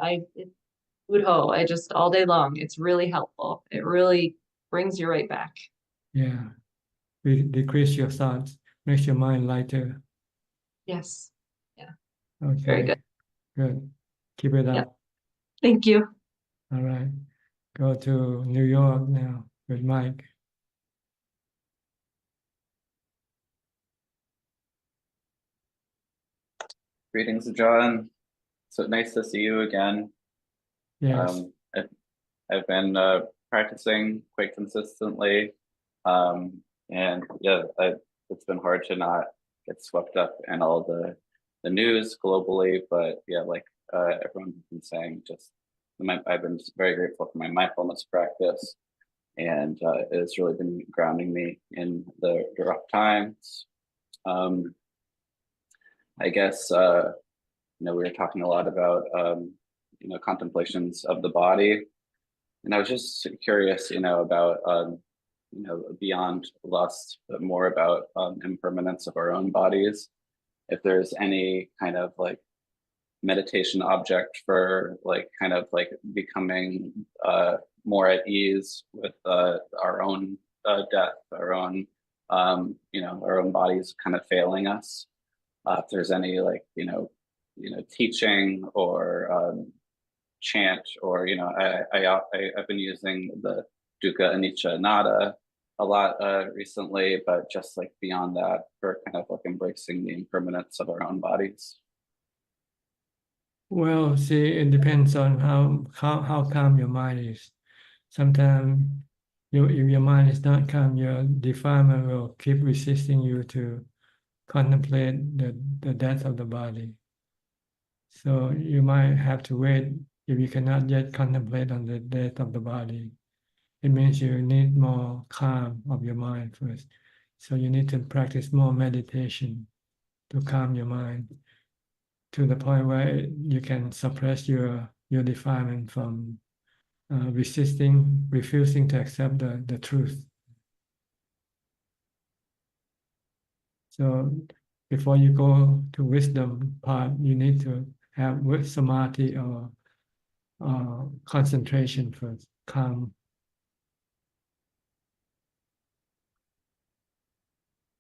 Buddho, I just all day long, it's really helpful. It really brings you right back.
Yeah. Decrease your thoughts, makes your mind lighter.
Yes. Yeah.
Okay.
Very good.
Good. Keep it up.
Yep. Thank you.
All right. Go to New York now with Mike.
Greetings, Ajaan. So nice to see you again.
Yes.
I've been practicing quite consistently, and yeah, it's been hard to not get swept up in all the news globally. But yeah, like everyone's been saying, I've been very grateful for my mindfulness practice, and it's really been grounding me in the rough times. I guess we were talking a lot about contemplations of the body, and I was just curious, about beyond lust, but more about impermanence of our own bodies. If there's any kind of like meditation object for becoming more at ease with our own death, our own our own bodies kind of failing us. If there's any teaching or chant, or I've been using the dukkha anicca anatta a lot recently, but just like beyond that, for kind of like embracing the impermanence of our own bodies.
Well, see, it depends on how calm your mind is. Sometimes if your mind is not calm, your defilement will keep resisting you to contemplate the death of the body. So you might have to wait if you cannot yet contemplate on the death of the body. It means you need more calm of your mind first. So you need to practice more meditation to calm your mind to the point where you can suppress your defilement from refusing to accept the truth. So before you go to wisdom part, you need to have samadhi or concentration first, calm.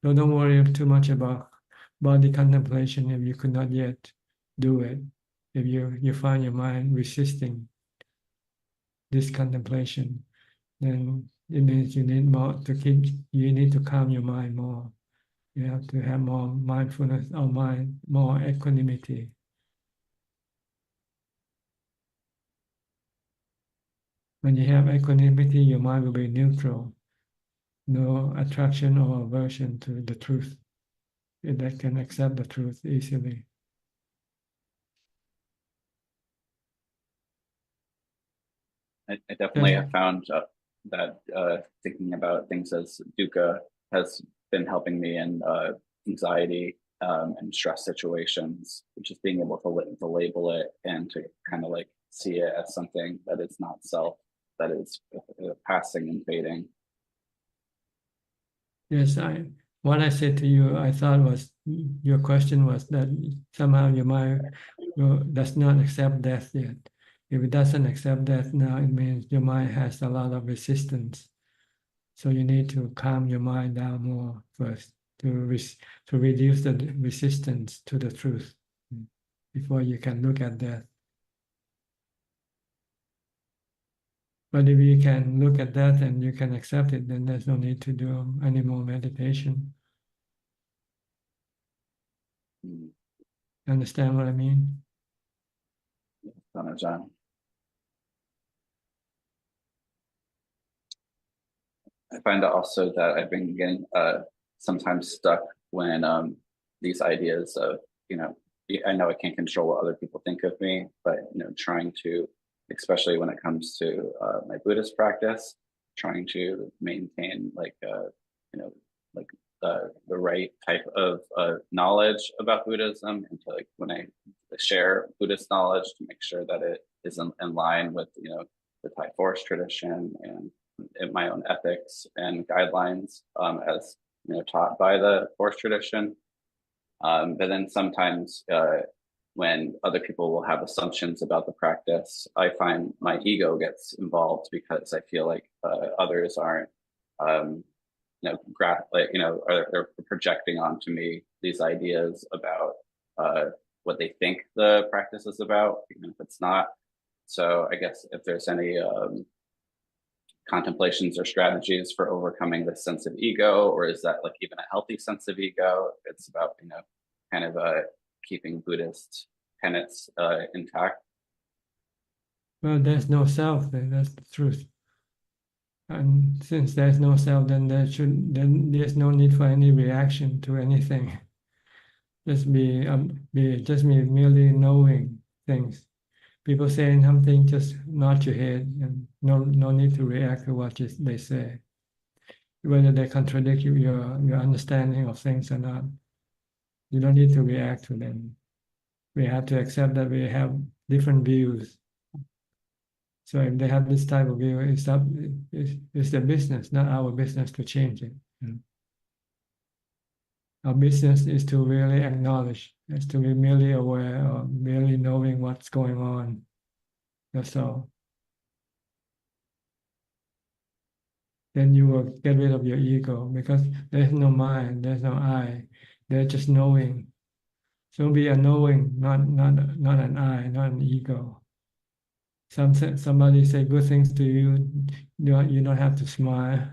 So don't worry too much about body contemplation if you could not yet do it. If you find your mind resisting this contemplation, then it means you need more you need to calm your mind more. You have to have more mindfulness or more equanimity. When you have equanimity, your mind will be neutral, no attraction or aversion to the truth. That can accept the truth easily.
I definitely have found that thinking about things as dukkha has been helping me in anxiety and stress situations, which is being able to label it and to kind of like see it as something that is not self, that is passing and fading.
Yes, what I said to you, I thought was your question was that somehow your mind does not accept death yet. If it doesn't accept death now, it means your mind has a lot of resistance. So you need to calm your mind down more first to reduce the resistance to the truth before you can look at death. But if you can look at that and you can accept it, then there's no need to do any more meditation. Understand what I mean?
Ajaan. I find also that I've been getting sometimes stuck when these ideas of, I know I can't control what other people think of me, but trying to, especially when it comes to my Buddhist practice, trying to maintain the right type of knowledge about Buddhism, and to when I share Buddhist knowledge, to make sure that it is in line with the Thai forest tradition and in my own ethics and guidelines as taught by the forest tradition. But then sometimes when other people will have assumptions about the practice, I find my ego gets involved because I feel like others aren't, they're projecting onto me these ideas about what they think the practice is about, even if it's not. So I guess if there's any contemplations or strategies for overcoming this sense of ego, or is that like even a healthy sense of ego? It's about kind of keeping Buddhist tenets intact.
Well, there's no self, that's the truth. And since there's no self, then there's no need for any reaction to anything. Just be merely knowing things. People saying something, just nod your head, and no need to react to what they say, whether they contradict your understanding of things or not. You don't need to react to them. We have to accept that we have different views. So if they have this type of view, it's their business, not our business to change it. Our business is to really acknowledge, is to be merely aware or merely knowing what's going on. That's all. Then you will get rid of your ego, because there's no mind, there's no I, there's just knowing. So be a knowing, not an I, not an ego. Somebody say good things to you, you don't have to smile.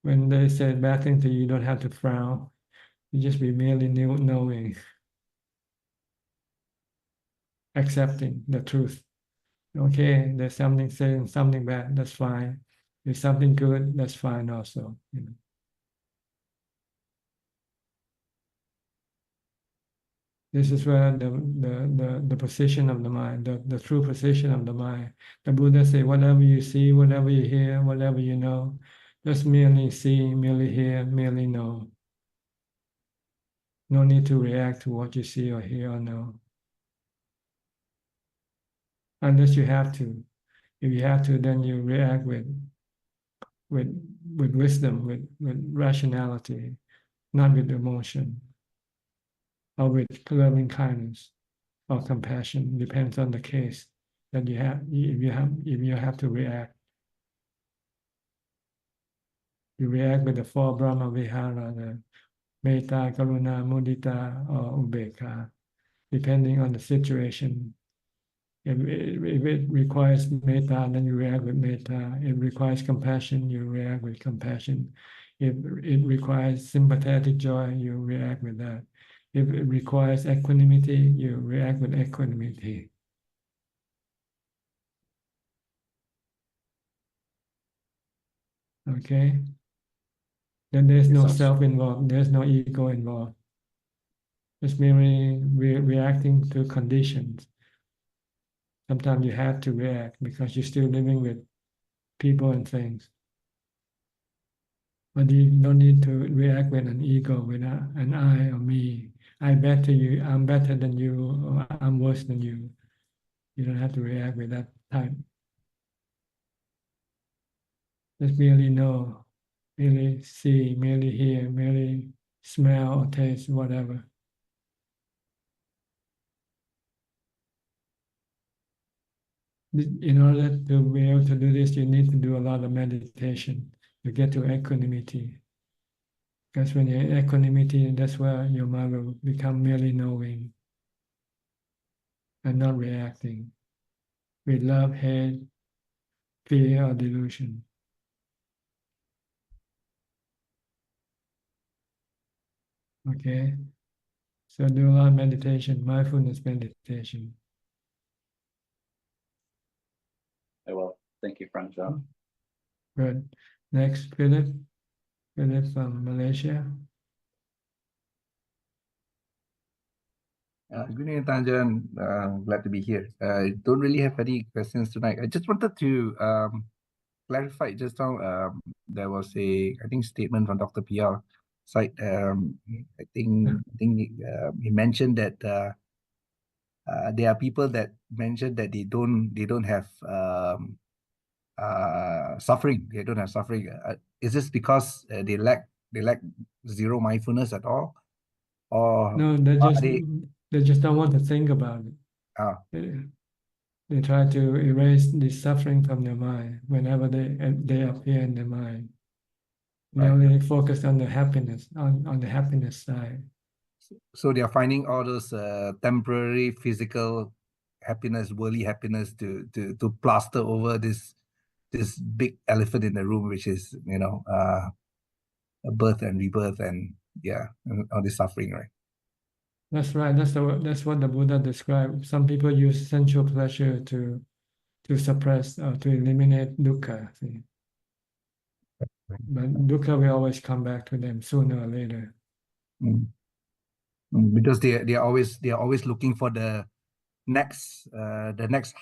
When they say bad things to you, you don't have to frown. You just be merely knowing, accepting the truth. Okay, there's something saying something bad, that's fine. If something good, that's fine also. This is where the position of the mind, the true position of the mind. The Buddha said, whatever you see, whatever you hear, whatever you know, just merely see, merely hear, merely know. No need to react to what you see or hear or know. Unless you have to. If you have to, then you react with wisdom, with rationality, not with emotion, or with loving kindness or compassion. Depends on the case that you have. If you have to react, you react with the four Brahma Vihara, the Metta, Karuna, Mudita, or Ubekha, depending on the situation. If it requires metta, then you react with metta. If it requires compassion, you react with compassion. If it requires sympathetic joy, you react with that. If it requires equanimity, you react with equanimity. Okay? Then there's no self involved, there's no ego involved. It's merely reacting to conditions. Sometimes you have to react because you're still living with people and things. But you don't need to react with an ego, with an I or me. I better you, I'm better than you, or I'm worse than you. You don't have to react with that type. Just merely know, merely see, merely hear, merely smell or taste, whatever. In order to be able to do this, you need to do a lot of meditation to get to equanimity. Because when you're in equanimity, that's where your mind will become merely knowing and not reacting with love, hate, fear, or delusion. Okay, so do a lot of meditation, mindfulness meditation.
I will. Thank you, Frank John.
Good. Next, Philip. Philip from Malaysia.
Good evening, Tanjan. Glad to be here. I don't really have any questions tonight. I just wanted to clarify just now. There was I think, statement from Dr. PR side. I think he mentioned that there are people that mentioned that they don't have suffering. They don't have suffering. Is this because they lack zero mindfulness at all, or
No, they just don't want to think about it. They try to erase the suffering from their mind whenever they appear in their mind. They only focus on the happiness, on the happiness side.
So they are finding all those temporary physical happiness, worldly happiness to plaster over this big elephant in the room, which is a birth and rebirth and all this suffering, right?
That's right. That's what the Buddha described. Some people use sensual pleasure to suppress or to eliminate dukkha. See? But dukkha will always come back to them sooner or later.
Because they are always looking for the next high, or the next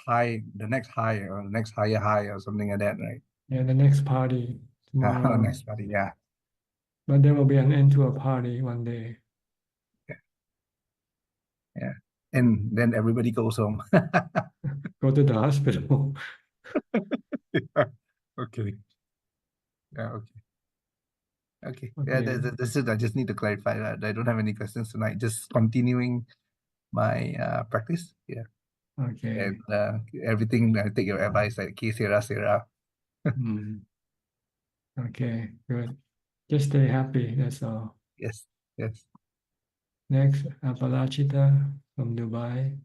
higher high or something like that, right?
Yeah, the next party tomorrow.
Next party, yeah.
But there will be an end to a party one day.
Yeah. And then everybody goes home.
Go to the hospital.
Yeah. Okay. Yeah, okay. Yeah, that's it. I just need to clarify that. I don't have any questions tonight. Just continuing my practice. Yeah.
Okay.
And everything, I take your advice, like Ki Sera Sera.
Okay, good. Just stay happy, that's all.
Yes.
Next, Apalachita from Dubai.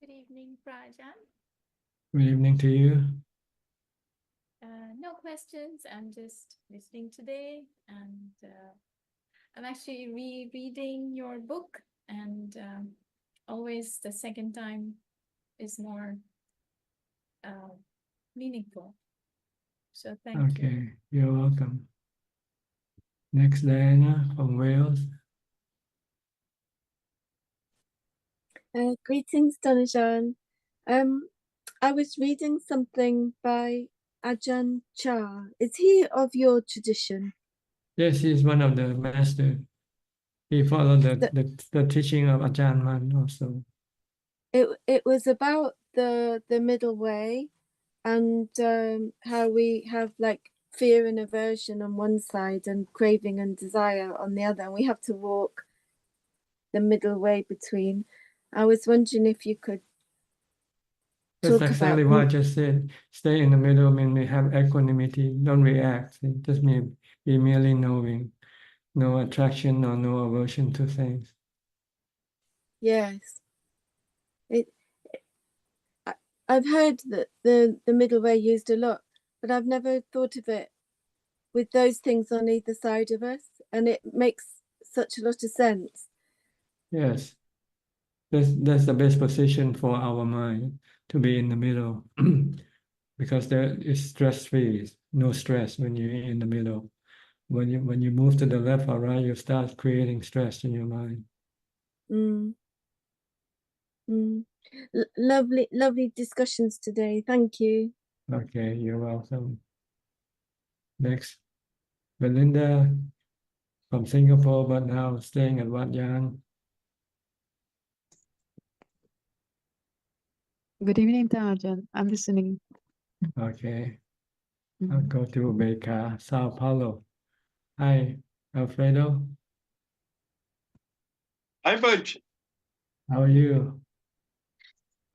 Good evening, Prajan.
Good evening to you.
No questions. I'm just listening today, and I'm actually rereading your book, and always the second time is more meaningful. So thank you.
Okay, you're welcome. Next, Diana from Wales.
Greetings, Ajaan. I was reading something by Ajaan Chah. Is he of your tradition?
Yes, he's one of the masters. He followed the teaching of Ajahn Man also.
It was about the middle way and how we have like fear and aversion on one side and craving and desire on the other, and we have to walk the middle way between. I was wondering if you could
That's
talk
exactly
about
what I just said. Stay in the middle, mean we have equanimity, don't react. It just mean be merely knowing, no attraction or no aversion to things.
yes. I've heard that the middle way used a lot, but I've never thought of it with those things on either side of us, and it makes such a lot of sense.
Yes, that's the best position for our mind, to be in the middle, because there is stress-free, no stress when you're in the middle. When you move to the left or right, you start creating stress in your mind.
Mm. Mm. Lovely discussions today. Thank you.
Okay, you're welcome. Next, Belinda from Singapore, but now staying at Wat Yan.
Good evening, Ajahn. I'm listening.
Okay, I'll go to Becca, Sao Paulo. Hi, Alfredo.
Hi, Fudge.
How are you?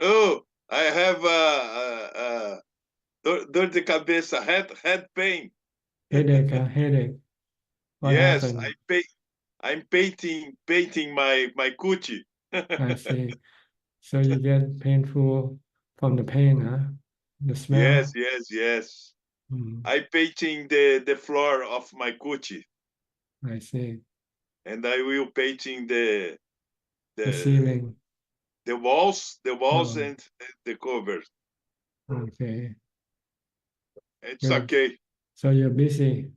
Oh, I have dor de cabeça, head pain.
Headache, headache. What
Yes,
happened?
I'm painting my coochie.
I see. So you get painful from the pain, huh? The smell?
Yes.
Mm,
I painting the floor of my coochie,
I see.
and I will painting the
ceiling.
the walls
Oh,
and the covers.
okay.
It's
Good.
okay.
So you're busy.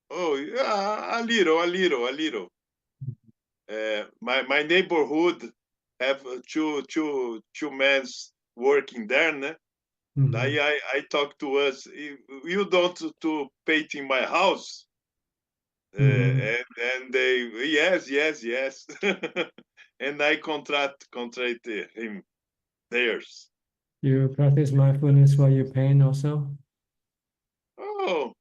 Oh, yeah, a little. My neighborhood have two men working there, né? Daí I talk to us, you don't to paint in my house? And they, yes. And I contract him theirs.
You practice mindfulness while you paint also?
Oh,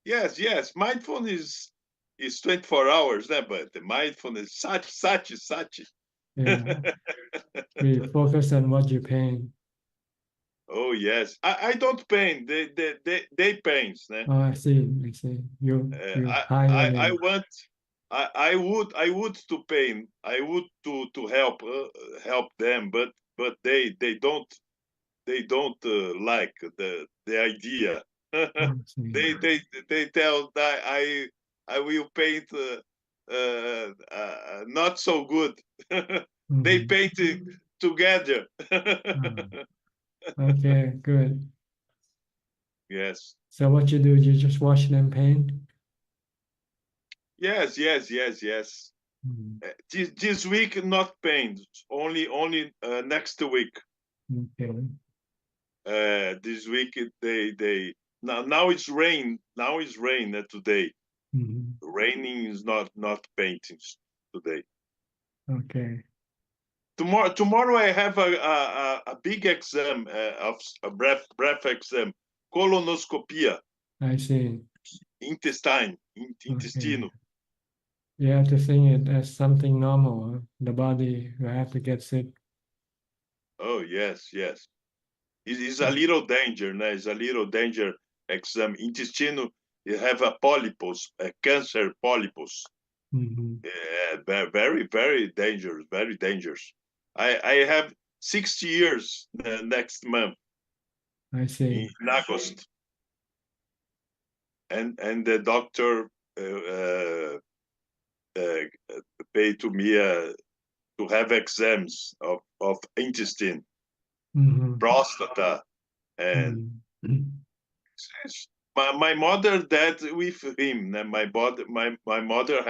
yes. Mindfulness is 24 hours, né? But the mindfulness, such.
Yeah. We focus on what you paint.
Oh yes, I don't paint. They paint. Né?
Oh, I see. You hire
I
them.
want. I would to paint. I would to help them, but they don't like the idea. they tell that I will paint not so good. They paint it together.
Okay, good.
Yes.
So what you do, you just watch them paint?
Yes. This week not paint. Only next week.
Okay.
This week they now it's rain. Now it's rain today. Raining is not painting today.
Okay.
Tomorrow I have a big exam of a breath exam, colonoscopia.
I see.
Intestino.
Okay. You have to think it as something normal. Huh? The body will have to get sick.
Oh yes. It's a little danger, né? It's a little danger exam. Intestino, you have a polypus, a cancer polypus. Yeah, very dangerous, very dangerous. I have 60 years next month.
I see.
In August. And the doctor paid to me to have exams of intestine, prostata, and My mother died with him. My mother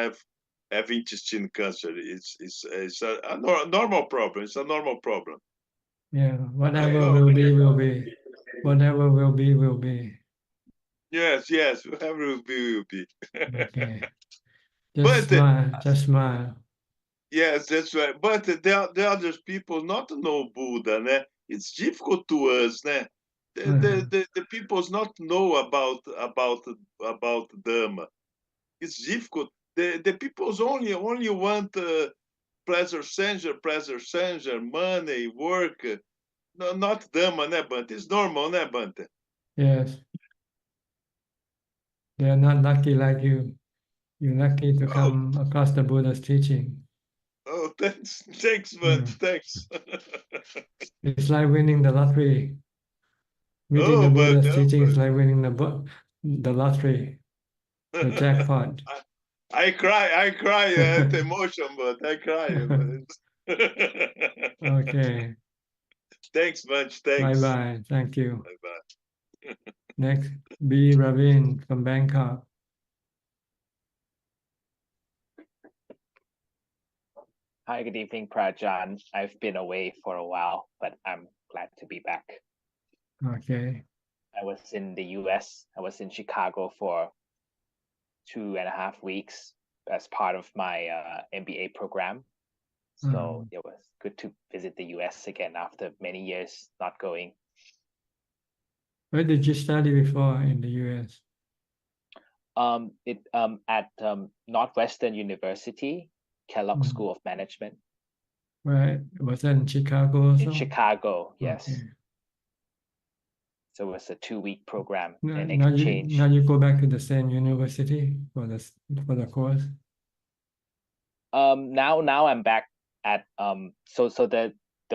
have intestine cancer. It's a normal problem. It's a normal problem.
Yeah, whatever will be, will be. Whatever will be, will be.
Yes, whatever will be.
Okay. Just smile, just smile.
Yes, that's right. But the other people not know Buddha, né? It's difficult to us, né? The peoples not know about Dhamma. It's difficult. The peoples only want pleasure, money, work. No, not Dhamma, né, Bante? It's normal, né, Bante?
Yes. They are not lucky like you. You're lucky to come across the Buddha's teaching.
Oh, thanks, Bante, thanks.
It's like winning the lottery. Reading the Buddha's teaching is like winning the lottery, the jackpot.
I cry at emotion, but I cry.
Okay.
Thanks much. Thanks.
Bye-bye. Thank you.
Bye-bye.
Next, B. Ravin from Bangkok.
Hi, good evening, Prajan. I've been away for a while, but I'm glad to be back.
Okay.
I was in the US. I was in Chicago for 2.5 weeks as part of my MBA program. So it was good to visit the US again after many years not going.
Where did you study before in the US?
At Northwestern University, Kellogg School of Management.
Right. Was that in Chicago also?
In Chicago, yes.
Okay.
So it was a 2-week program,
Now,
an
now
exchange.
you go back to the same university for the course?
Now I'm back at so the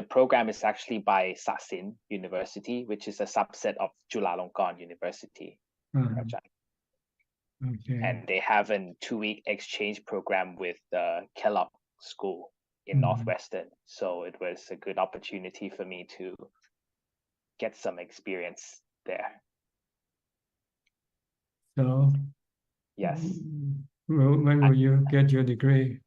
program is actually by Sasin University, which is a subset of Chulalongkorn University.
Okay.
And they have a 2-week exchange program with the Kellogg School in Northwestern. So it was a good opportunity for me to get some experience there.
So,
yes.
When will you get your degree?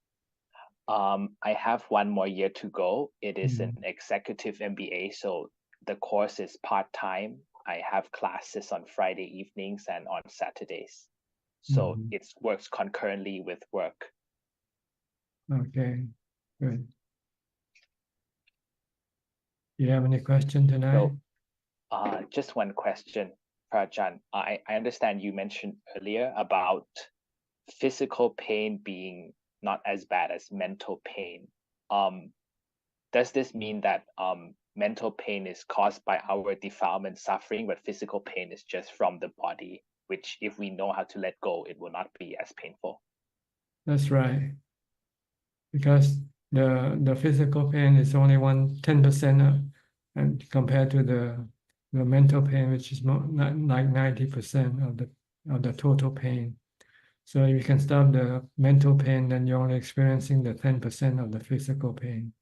I have 1 more year to go. It is an executive MBA, so the course is part-time. I have classes on Friday evenings and on Saturdays. So it works concurrently with work.
Okay, good. Do you have any question tonight?
So, just one question, Prajan. I understand you mentioned earlier about physical pain being not as bad as mental pain. Does this mean that mental pain is caused by our defilement suffering, but physical pain is just from the body, which if we know how to let go, it will not be as painful?
That's right. Because the physical pain is only 10% and compared to the mental pain, which is more like 90% of the total pain. So if you can stop the mental pain, then you're only experiencing the 10% of the physical pain.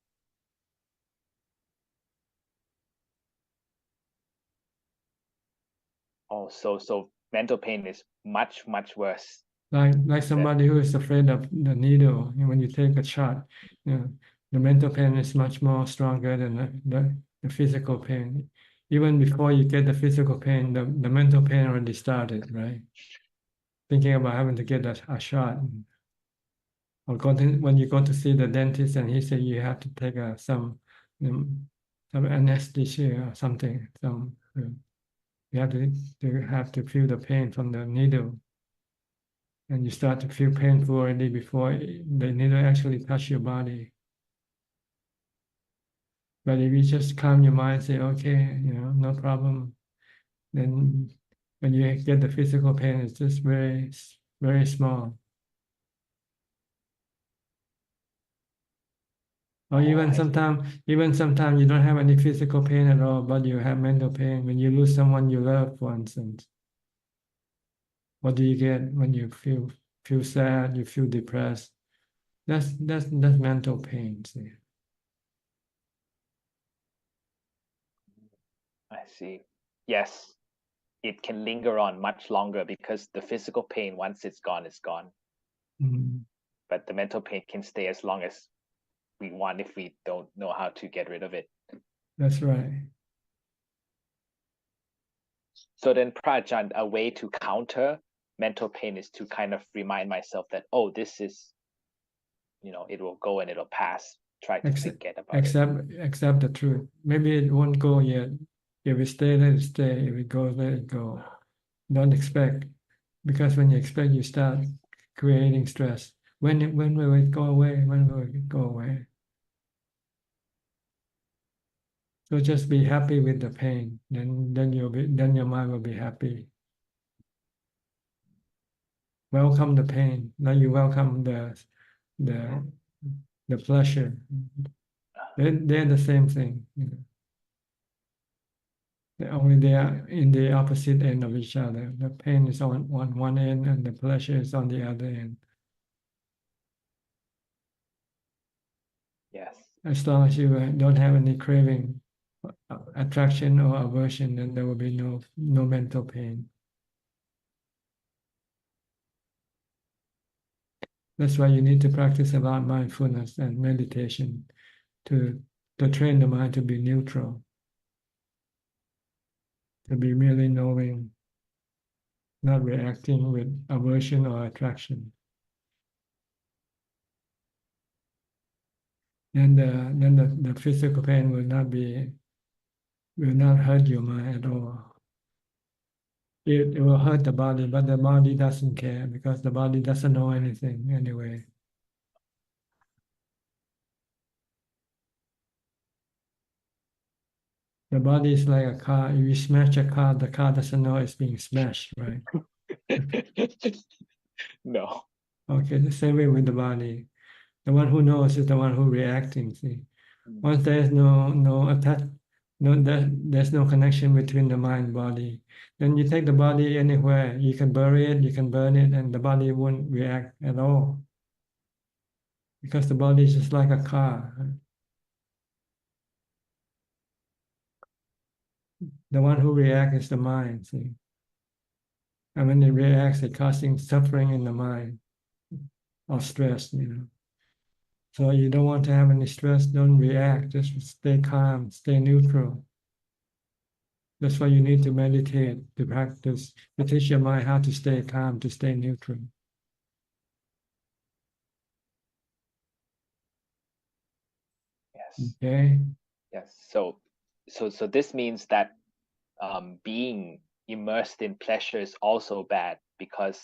Oh, so mental pain is much worse.
Like somebody who is afraid of the needle, when you take a shot, the mental pain is much more stronger than the physical pain. Even before you get the physical pain, the mental pain already started, right? Thinking about having to get a shot. Or when you go to see the dentist and he said you have to take some anesthesia or something, you have to feel the pain from the needle. And you start to feel painful already before the needle actually touch your body. But if you just calm your mind, say, okay, no problem, then when you get the physical pain, it's just very, very small. Or even sometimes you don't have any physical pain at all, but you have mental pain when you lose someone you love, for instance. What do you get when you feel sad, you feel depressed? That's mental pain. See?
I see. Yes. it can linger on much longer because the physical pain, once it's gone, is gone.
Mm.
But the mental pain can stay as long as we want if we don't know how to get rid of it.
That's right.
So then, Prajant, a way to counter mental pain is to kind of remind myself that, oh, this is, it will go and it'll pass. Try to forget about it.
Accept the truth. Maybe it won't go yet. If it stay, let it stay. If it goes, let it go. Don't expect, because when you expect, you start creating stress. When will it go away? When will it go away? So just be happy with the pain. Then your mind will be happy. Welcome the pain. Now you welcome the pleasure. They're the same thing. Only they are in the opposite end of each other. The pain is on one end and the pleasure is on the other end.
Yes.
As long as you don't have any craving, attraction or aversion, then there will be no mental pain. That's why you need to practice a lot mindfulness and meditation to train the mind to be neutral, to be merely knowing, not reacting with aversion or attraction. And then the physical pain will not hurt your mind at all. It will hurt the body, but the body doesn't care because the body doesn't know anything anyway. The body is like a car. If you smash a car, the car doesn't know it's being smashed, right?
No.
Okay, the same way with the body. The one who knows is the one who reacting. See, once there's there's no connection between the mind and body. Then you take the body anywhere, you can bury it, you can burn it, and the body won't react at all. Because the body is just like a car. The one who reacts is the mind, see. And when it reacts, it's causing suffering in the mind or stress, So you don't want to have any stress, don't react, just stay calm, stay neutral. That's why you need to meditate, to practice, to teach your mind how to stay calm, to stay neutral.
Yes.
Okay.
Yes. So this means that being immersed in pleasure is also bad because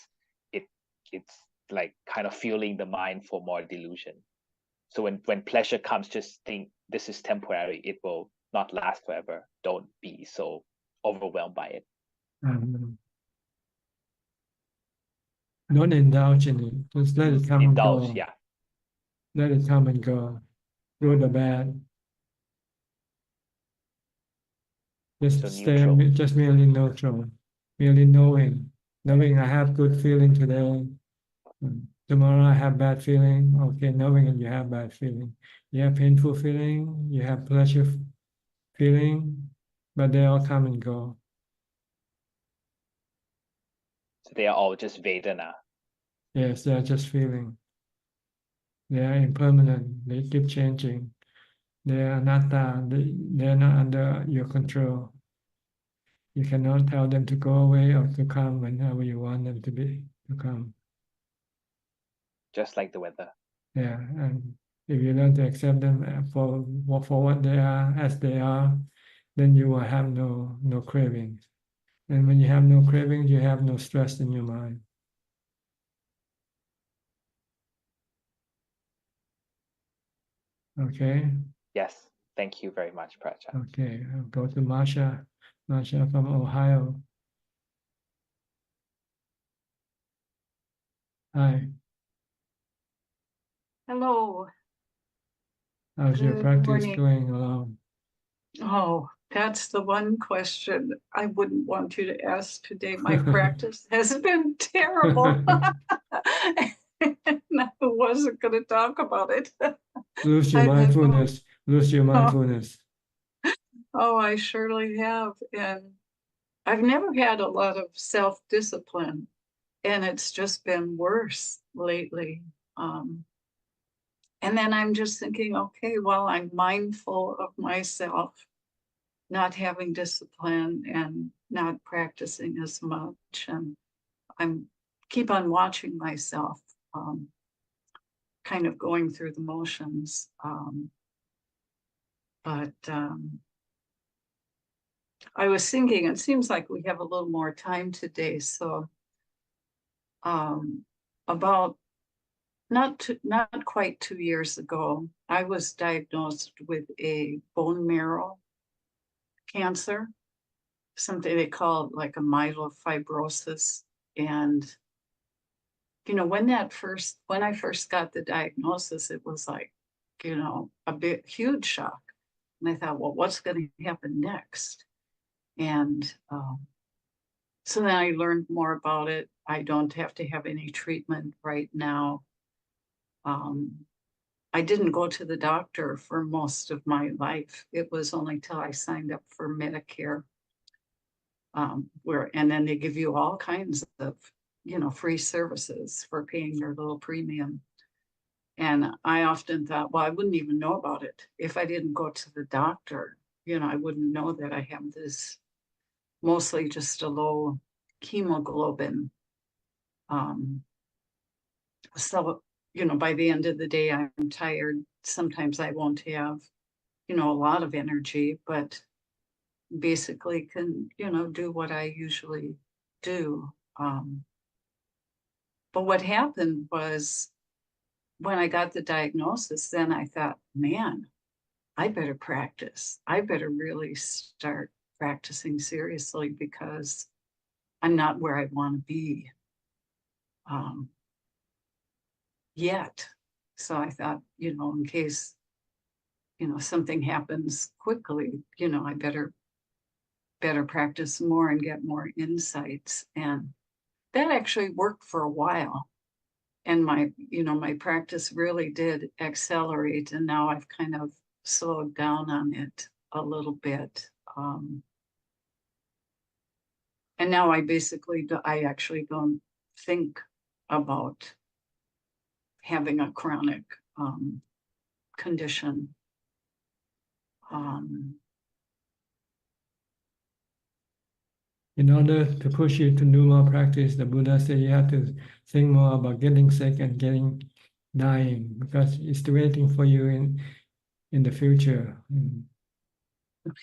it's like kind of fueling the mind for more delusion. So when pleasure comes, just think this is temporary. It will not last forever. Don't be so overwhelmed by it.
Don't indulge in it. Just let it come and go.
Yeah.
Let it come and go. Good or bad. Just
So
stay,
neutral.
just merely neutral. Merely knowing I have good feeling today. Tomorrow I have bad feeling. Okay, knowing that you have bad feeling. You have painful feeling, you have pleasure feeling, but they all come and go.
So they are all just Vedana.
Yes, they are just feeling. They are impermanent. They keep changing. They are anatta. They are not under your control. You cannot tell them to go away or to come whenever you want them to come.
Just like the weather.
Yeah, and if you learn to accept them for what they are, as they are, then you will have no cravings. And when you have no cravings, you have no stress in your mind. Okay.
Yes. Thank you very much, Prajant.
Okay, I'll go to Masha. Masha from Ohio. Hi.
Hello.
How's your
Good
practice
morning.
going along?
Oh, that's the one question I wouldn't want you to ask today. My practice has been terrible. And I wasn't going to talk about it.
Lose your
I've had
mindfulness. Lose your mindfulness.
Oh, I surely have. And I've never had a lot of self-discipline, and it's just been worse lately. And then I'm just thinking, okay, well, I'm mindful of myself, not having discipline and not practicing as much. And I'm keep on watching myself, kind of going through the motions. But I was thinking, it seems like we have a little more time today. So about not quite 2 years ago, I was diagnosed with a bone marrow cancer, something they call like a myelofibrosis. And you know, when I first got the diagnosis, it was like, you know, a huge shock. And I thought, well, what's going to happen next? And so then I learned more about it. I don't have to have any treatment right now. I didn't go to the doctor for most of my life. It was only till I signed up for Medicare, and then they give you all kinds of, you know, free services for paying your little premium. And I often thought, well, I wouldn't even know about it if I didn't go to the doctor. You know, I wouldn't know that I have this, mostly just a low hemoglobin. So, you know, by the end of the day, I'm tired. Sometimes I won't have, you know, a lot of energy, but basically can, you know, do what I usually do. But what happened was when I got the diagnosis, then I thought, man, I better practice. I better really start practicing seriously because I'm not where I want to be yet. So I thought, you know, in case, you know, something happens quickly, you know, I better practice more and get more insights. And that actually worked for a while. And my, you know, my practice really did accelerate. And now I've kind of slowed down on it a little bit. And now I actually don't think about having a chronic condition.
In order to push you to do more practice, the Buddha said you have to think more about getting sick and dying, because it's waiting for you in the future.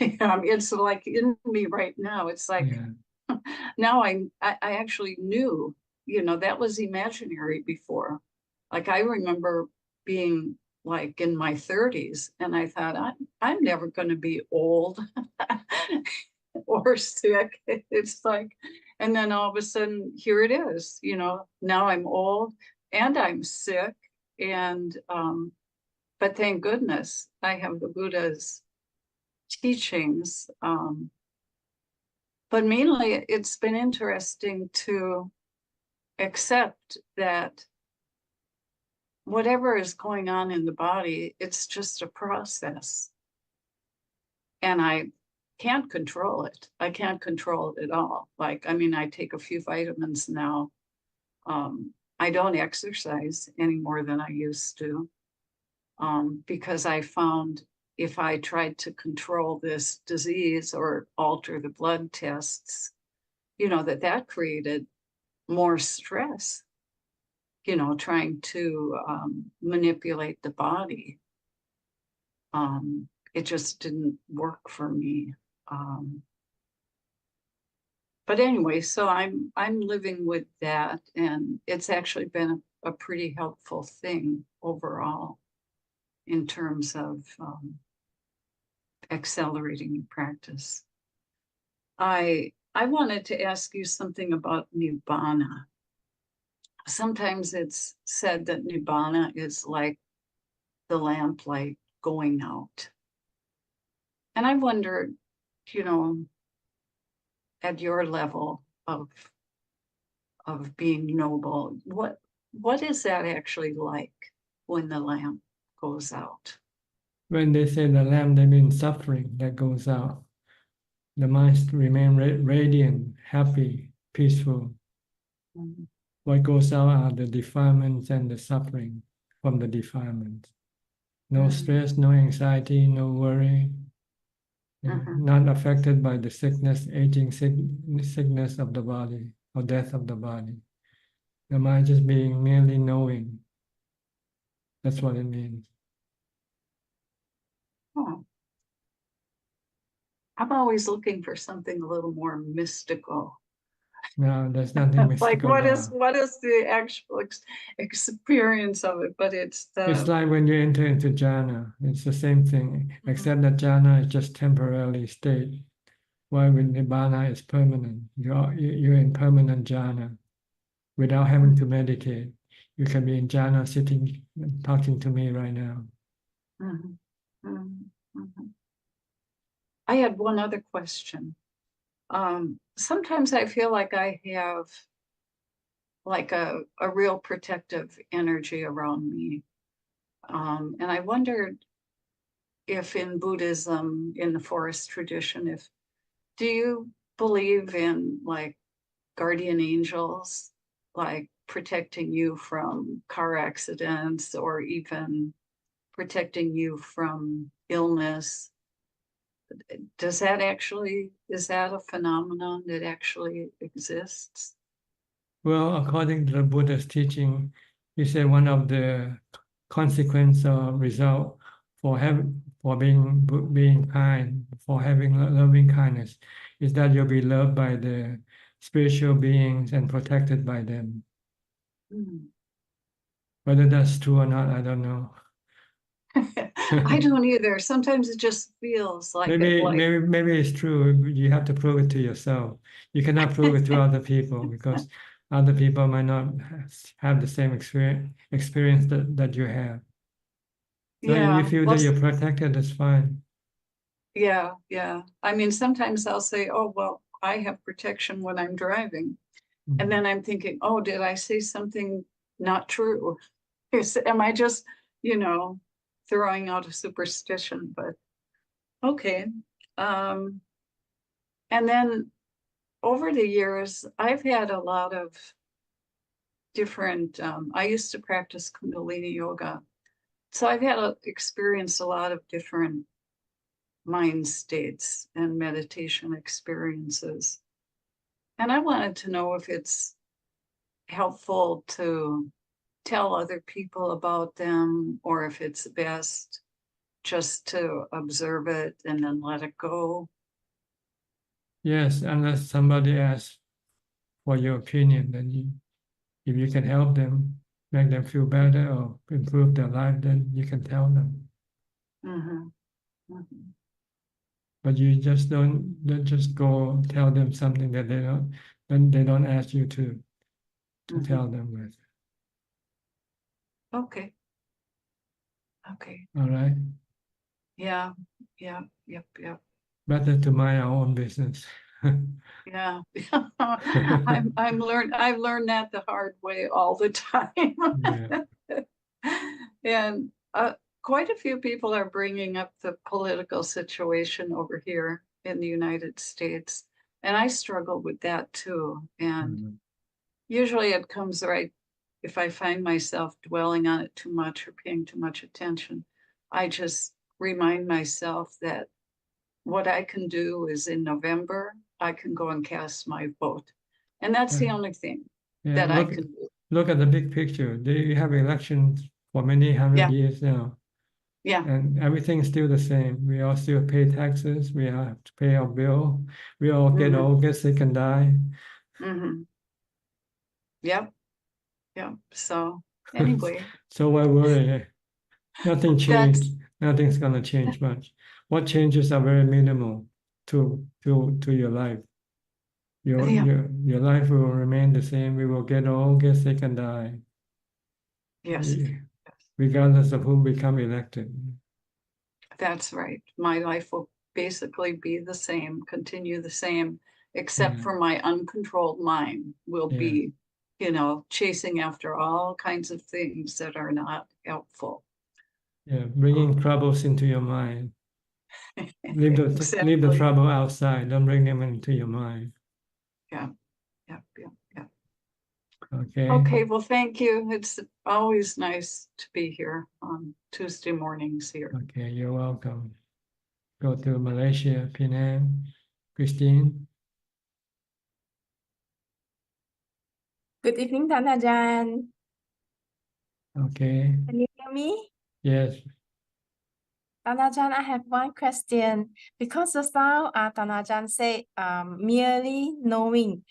It's like in me right now. It's like, yeah. Now I actually knew, you know, that was imaginary before. Like I remember being like in my 30s and I thought, I'm never going to be old or sick. It's like, and then all of a sudden here it is, you know, now I'm old and I'm sick. And, but thank goodness I have the Buddha's teachings. But mainly it's been interesting to accept that whatever is going on in the body, it's just a process. And I can't control it. I can't control it at all. Like, I mean, I take a few vitamins now. I don't exercise any more than I used to, because I found if I tried to control this disease or alter the blood tests, you know, that created more stress, you know, trying to manipulate the body. It just didn't work for me. But anyway, so I'm living with that, and it's actually been a pretty helpful thing overall in terms of accelerating your practice. I wanted to ask you something about Nibbana. Sometimes it's said that Nibbana is like the lamplight going out. And I wondered, you know, at your level of being noble, what is that actually like when the lamp goes out?
When they say the lamp, they mean suffering that goes out. The mind remain radiant, happy, peaceful.
Mhm.
What goes out are the defilements and the suffering from the defilements. No stress, no anxiety, no worry. Not affected by the sickness, aging sickness of the body or death of the body. The mind just being merely knowing. That's what it means.
Oh. I'm always looking for something a little more mystical.
No, there's nothing
Like
mystical
what
about
is the actual experience of it? But it's
It's
the
like when you enter into jhana, it's the same thing, except that jhana is just temporarily state, while with nibbana is permanent. You're in permanent jhana without having to meditate. You can be in jhana sitting, talking to me right now.
Mhm, mhm, mhm. I had one other question. Sometimes I feel like I have like a real protective energy around me. And I wondered if in Buddhism, in the forest tradition, do you believe in like guardian angels, like protecting you from car accidents or even protecting you from illness? Is that a phenomenon that actually exists?
Well, according to the Buddha's teaching, he said one of the consequence or result for being kind, for having loving kindness, is that you'll be loved by the spiritual beings and protected by them.
Hmm.
Whether that's true or not, I don't know.
I don't either. Sometimes it just feels like
Maybe it's true. You have to prove it to yourself. You cannot prove it to other people because other people might not have the same experience that you have. So if you feel that you're protected, that's fine.
yeah. I mean, sometimes I'll say, oh, well, I have protection when I'm driving. And then I'm thinking, oh, did I say something not true? Am I just, throwing out a superstition? But okay. And then over the years, I've had a lot of different, I used to practice Kundalini yoga. So I've experienced a lot of different mind states and meditation experiences. And I wanted to know if it's helpful to tell other people about them or if it's best just to observe it and then let it go.
Yes, unless somebody asks for your opinion, then if you can help them, make them feel better or improve their life, then you can tell them.
Mm-hmm. Mm-hmm.
But you just don't just go tell them something that they don't ask you to tell them with.
Okay.
All right.
Yeah. Yep.
Better to mind our own business.
Yeah. I've learned that the hard way all the time. And quite a few people are bringing up the political situation over here in the United States. And I struggle with that too. And usually it comes right if I find myself dwelling on it too much or paying too much attention. I just remind myself that what I can do is in November, I can go and cast my vote. And that's the only thing that I can do.
Look at the big picture. They have elections for many hundred years now.
Yeah.
And everything's still the same. We all still pay taxes. We have to pay our bill. We all get old, get sick, and die.
Mm-hmm. Yep. So anyway.
So why worry? Nothing changed. Nothing's gonna change much. What changes are very minimal to your life. Your life will remain the same. We will get old, get sick, and die.
Yes.
Regardless of who become elected.
That's right. My life will basically be the same, continue the same, except for my uncontrolled mind will be, chasing after all kinds of things that are not helpful.
Yeah, bringing troubles into your mind. Leave the
Exactly.
trouble outside. Don't bring them into your mind.
Yeah.
Okay.
Okay, well, thank you. It's always nice to be here on Tuesday mornings here.
Okay, you're welcome. Go to Malaysia, Penang. Christine.
Good evening, Ajaan.
Okay.
Can you hear me?
Yes.
Ajaan, I have one question. Because just now, Ajaan said merely knowing.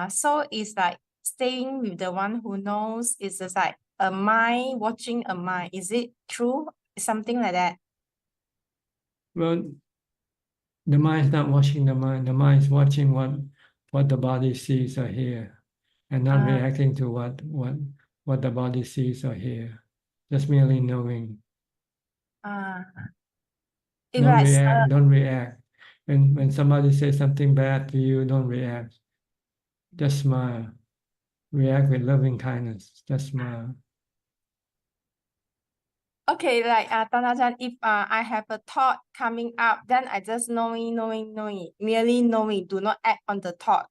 So it's like staying with the one who knows is just like a mind watching a mind. Is it true? Something like that.
Well, the mind is not watching the mind. The mind is watching what the body sees or hear, and not reacting to what the body sees or hear. Just merely knowing. Don't react. Don't react. When somebody says something bad to you, don't react. Just smile. React with loving kindness. Just smile.
Okay, like Ajaan, if I have a thought coming up, then I just knowing, merely knowing, do not act on the thought.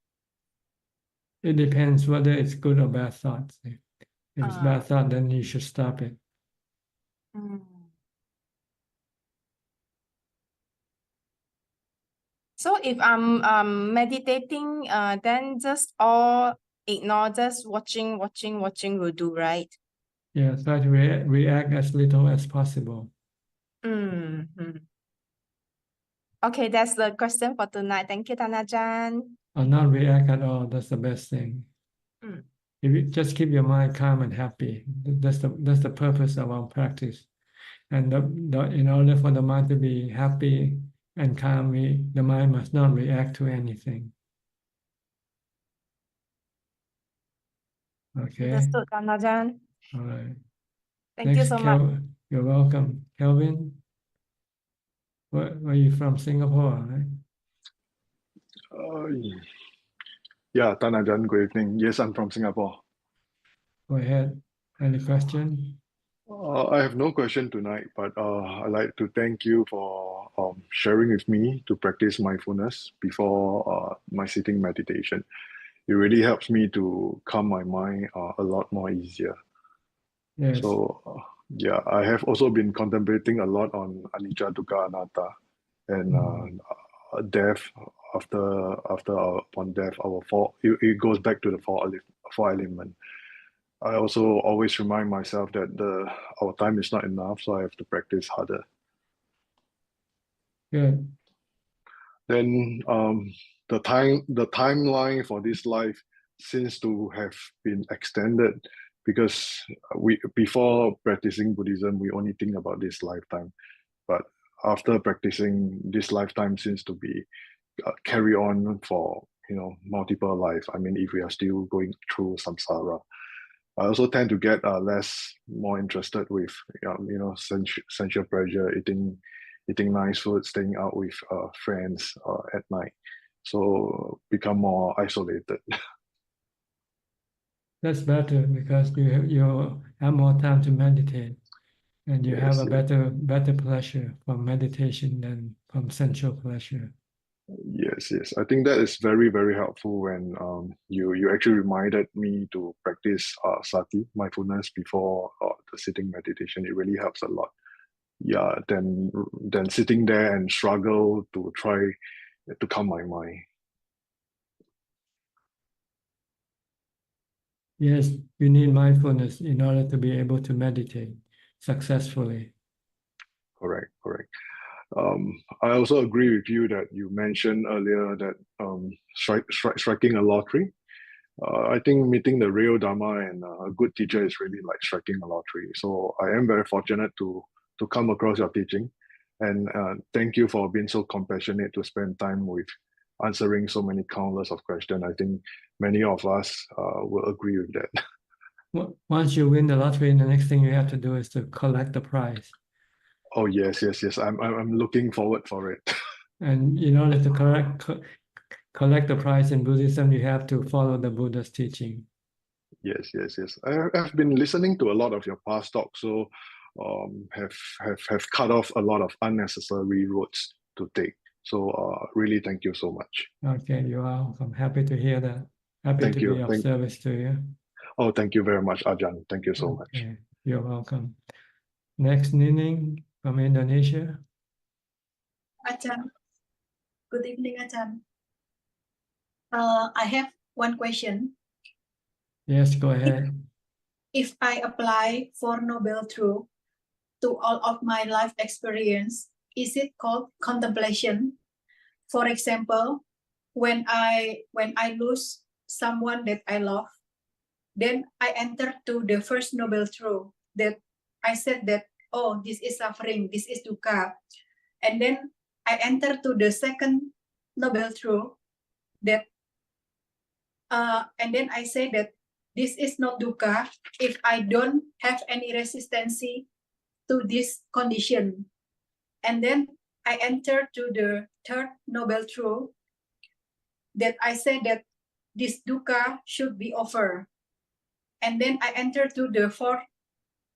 It depends whether it's good or bad thoughts. If it's bad thought, then you should stop it.
So if I'm meditating, then just all ignore, just watching will do, right?
Yeah, try to react as little as possible.
Okay, that's the question for tonight. Thank you, Ajaan.
Or not react at all. That's the best thing. If you just keep your mind calm and happy, that's the purpose of our practice. And in order for the mind to be happy and calm, the mind must not react to anything. Okay.
Understood, Ajaan.
All right.
Thank you so much.
You're welcome. Kelvin, where are you from? Singapore, right?
Yeah, Tan Ajaan, good evening. Yes, I'm from Singapore.
Go ahead. Any question?
I have no question tonight, but I'd like to thank you for sharing with me to practice mindfulness before my sitting meditation. It really helps me to calm my mind a lot more easier.
Yes.
So, yeah, I have also been contemplating a lot on anicca, dukkha, anatta, and death. Upon death, it goes back to the four elements. I also always remind myself that our time is not enough, so I have to practice harder.
Good.
Then the timeline for this life seems to have been extended because before practicing Buddhism, we only think about this lifetime, but after practicing, this lifetime seems to be carry on for multiple life. I mean, if we are still going through samsara. I also tend to get more interested with sensual pleasure, eating nice food, staying out with friends at night, so become more isolated.
That's better because you have more time to meditate, and you have a better pleasure from meditation than from sensual pleasure.
Yes. I think that is very, very helpful when you actually reminded me to practice sati, mindfulness, before the sitting meditation. It really helps a lot. Yeah, then sitting there and struggle to try to calm my mind.
Yes, you need mindfulness in order to be able to meditate successfully.
Correct. I also agree with you that you mentioned earlier that striking a lottery. I think meeting the real Dharma and a good teacher is really like striking a lottery. So I am very fortunate to come across your teaching, and thank you for being so compassionate to spend time with answering so many countless of questions. I think many of us will agree with that.
Once you win the lottery, the next thing you have to do is to collect the prize.
Oh yes. I'm looking forward for it.
And in order to collect the prize in Buddhism, you have to follow the Buddha's teaching.
Yes. I've been listening to a lot of your past talks, so have cut off a lot of unnecessary roads to take. So really, thank you so much.
Okay, you are. I'm happy to hear that. Happy
Thank
to
you.
be of service to you.
Oh, thank you very much, Ajahn. Thank you so much.
Okay, you're welcome. Next, Nining from Indonesia.
Ajahn, good evening, Ajahn. I have one question.
Yes, go ahead.
If I apply Four Noble Truths to all of my life experience, is it called contemplation? For example, when I lose someone that I love, then I enter to the first noble truth that I said that, oh, this is suffering, this is dukkha. And then I enter to the second noble truth that, and then I say that this is not dukkha if I don't have any resistance to this condition. And then I enter to the third noble truth that I say that this dukkha should be over. And then I enter to the fourth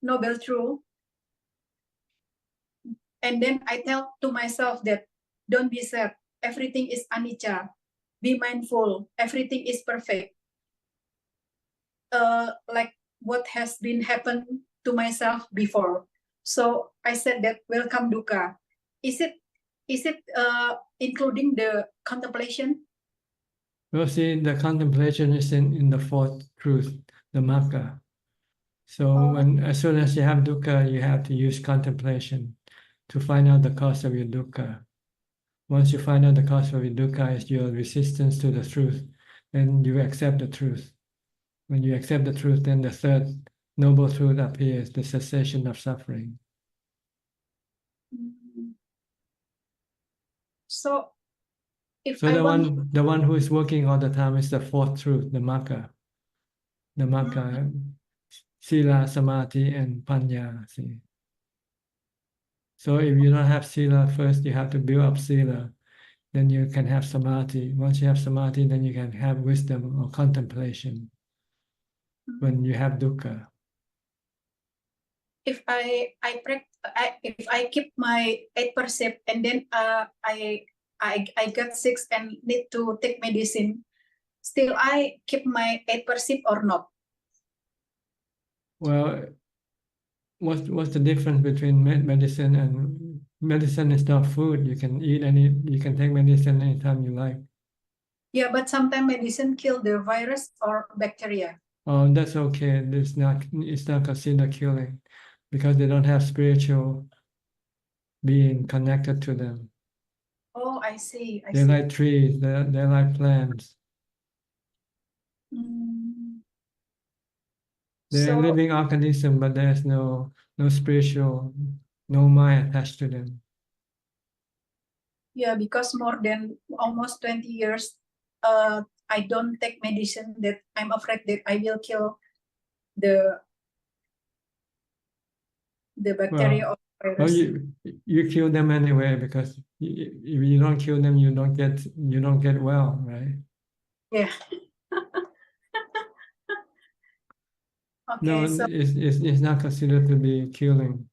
noble truth. And then I tell to myself that don't be sad, everything is anicca. Be mindful, everything is perfect. Like what has been happened to myself before. So I said that welcome dukkha. Is it including the contemplation?
Well, see, the contemplation is in the fourth truth, the magga. So as soon as you have dukkha, you have to use contemplation to find out the cause of your dukkha. Once you find out the cause of your dukkha is your resistance to the truth, then you accept the truth. When you accept the truth, then the third noble truth appears, the cessation of suffering.
So if
So
I
the one who is working all the time is the fourth truth, the magga. The magga, sila, samadhi, and panya. See. So if you don't have sila first, you have to build up sila. Then you can have samadhi. Once you have samadhi, then you can have wisdom or contemplation. When you have dukkha.
If I keep my 8% and then I got sick and need to take medicine, still I keep my 8% or not?
Well, what's the difference between medicine and medicine is not food. You can eat you can take medicine anytime you like.
Yeah, but sometimes medicine kill the virus or bacteria.
Oh, that's okay. It's not considered killing because they don't have spiritual being connected to them.
Oh, I see.
They're like trees. They're like plants. They're a living organism, but there's no spiritual, no mind attached to them.
Yeah, because more than almost 20 years, I don't take medicine that I'm afraid that I will kill the bacteria or virus.
Well, you kill them anyway because if you don't kill them, you don't get well, right?
Yeah. Okay,
No,
so
it's not considered to be killing.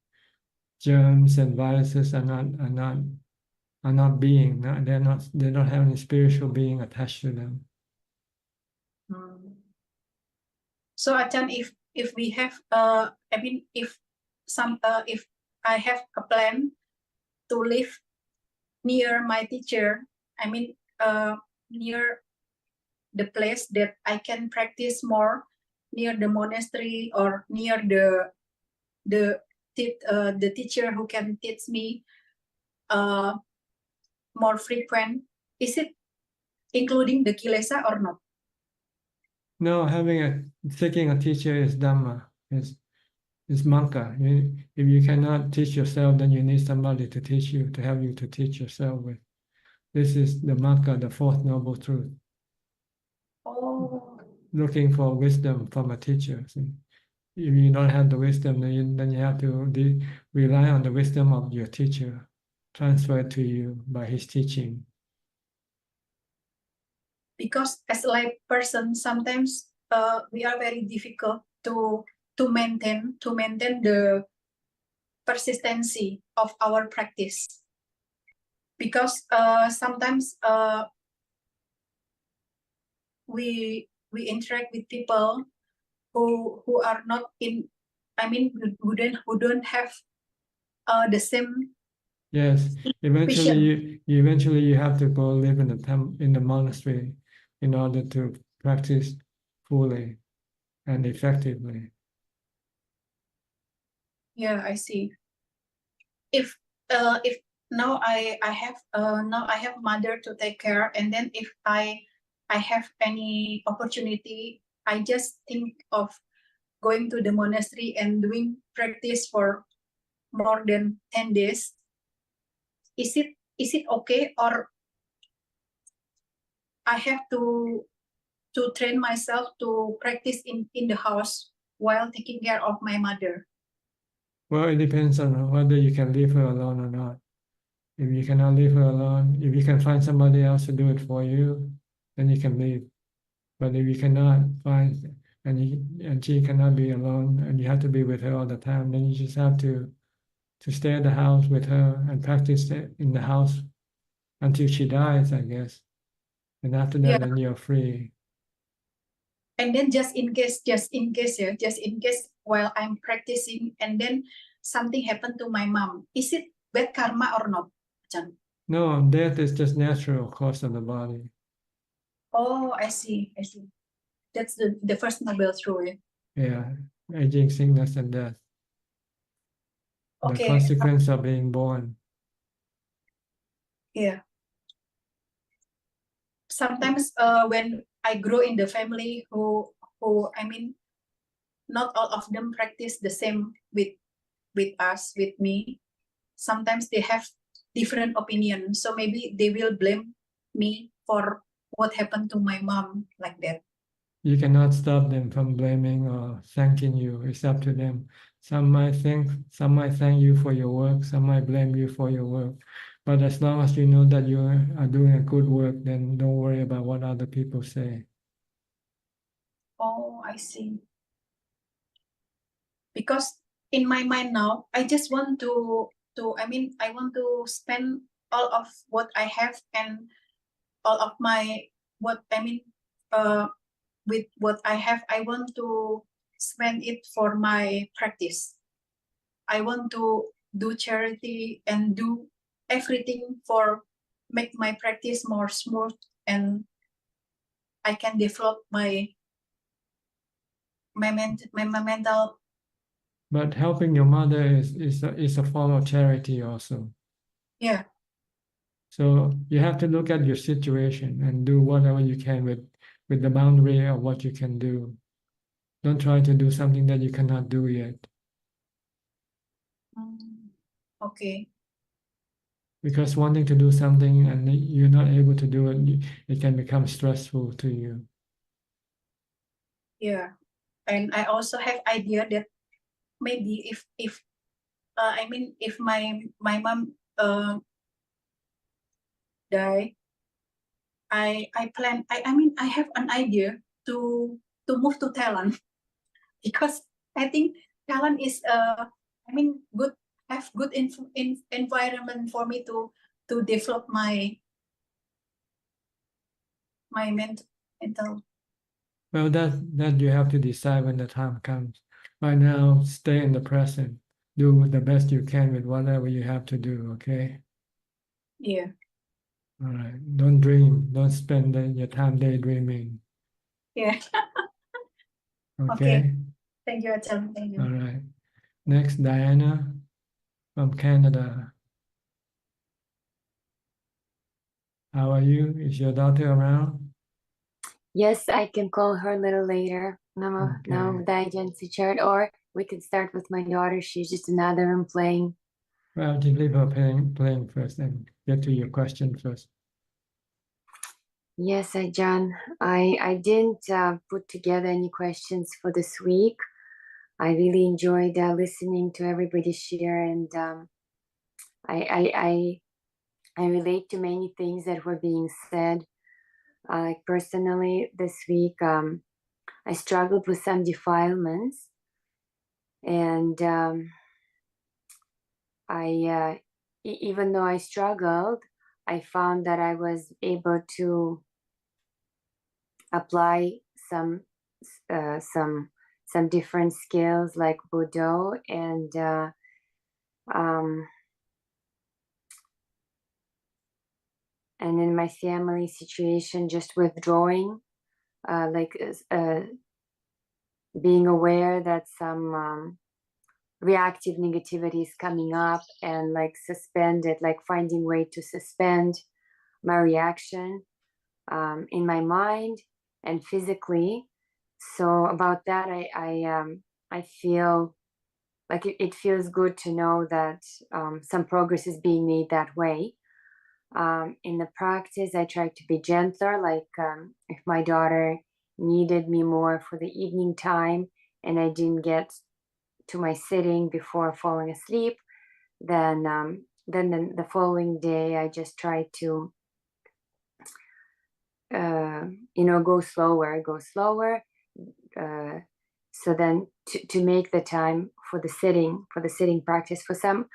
Germs and viruses are not being. They don't have any spiritual being attached to them.
so Ajahn, if we have I mean if I have a plan to live near my teacher, I mean near the place that I can practice more, near the monastery or near the teacher who can teach me more frequent, is it including the kilesa or not?
No, taking a teacher is Dhamma, is Magga. If you cannot teach yourself, then you need somebody to teach you, to help you to teach yourself with. This is the Magga, the fourth noble truth.
Oh.
Looking for wisdom from a teacher. See? If you don't have the wisdom, then you have to rely on the wisdom of your teacher, transferred to you by his teaching.
Because as a lay person, sometimes we are very difficult to maintain persistency of our practice. Because sometimes we interact with people who are not in, I mean, who don't have the same.
Yes, eventually you have to go live in the monastery in order to practice fully and effectively.
Yeah, I see. If now I have mother to take care, and then if I have any opportunity, I just think of going to the monastery and doing practice for more than 10 days. Is it okay, or I have to train myself to practice in the house while taking care of my mother?
Well, it depends on whether you can leave her alone or not. If you cannot leave her alone, if you can find somebody else to do it for you, then you can leave. But if you cannot find, and she cannot be alone, and you have to be with her all the time, then you just have to stay at the house with her and practice in the house until she dies, I guess. And after that, then you're free.
And then just in case while I'm practicing, and then something happened to my mom, is it bad karma or not, Ajahn?
No, death is just natural course of the body.
Oh, I see. That's the first noble truth.
Yeah, aging, sickness, and death.
Okay.
The consequence of being born.
Yeah. Sometimes when I grow in the family who I mean, not all of them practice the same with me. Sometimes they have different opinions, so maybe they will blame me for what happened to my mom, like that.
You cannot stop them from blaming or thanking you. It's up to them. Some might thank you for your work. Some might blame you for your work. But as long as you know that you are doing a good work, then don't worry about what other people say.
Oh, I see. Because in my mind now, I just want I want to spend all of what I have and all of my with what I have, I want to spend it for my practice. I want to do charity and do everything for make my practice more smooth, and I can develop my mental.
But helping your mother is a form of charity also.
Yeah.
So you have to look at your situation and do whatever you can with the boundary of what you can do. Don't try to do something that you cannot do yet.
Okay.
Because wanting to do something and you're not able to do it, it can become stressful to you.
Yeah. And I also have idea that maybe if my mom die, I have an idea to move to Thailand because I think Thailand is good environment for me to develop my mental.
Well, that you have to decide when the time comes. Right now, stay in the present. Do the best you can with whatever you have to do, okay?
Yeah.
All right. Don't dream. Don't spend your time daydreaming.
Yeah.
Okay?
Thank you, Ajahn. Thank you.
All right. Next, Diana from Canada. How are you? Is your daughter around?
Yes, I can call her a little later. No, Ajaan Suchart, or we could start with my daughter. She's just in another room playing.
Well, just leave her playing first and get to your question first.
Yes, Ajaan. I didn't put together any questions for this week. I really enjoyed listening to everybody share, and I relate to many things that were being said. Like personally, this week, I struggled with some defilements, and even though I struggled, I found that I was able to apply some different skills like Budo and in my family situation, just withdrawing, being aware that some reactive negativity is coming up, and like suspend it, like finding way to suspend my reaction in my mind and physically. So about that, I feel like it feels good to know that some progress is being made that way. In the practice, I try to be gentler, like if my daughter needed me more for the evening time and I didn't get to my sitting before falling asleep, then the following day I just try to go slower. So then to make the time for the sitting practice. For some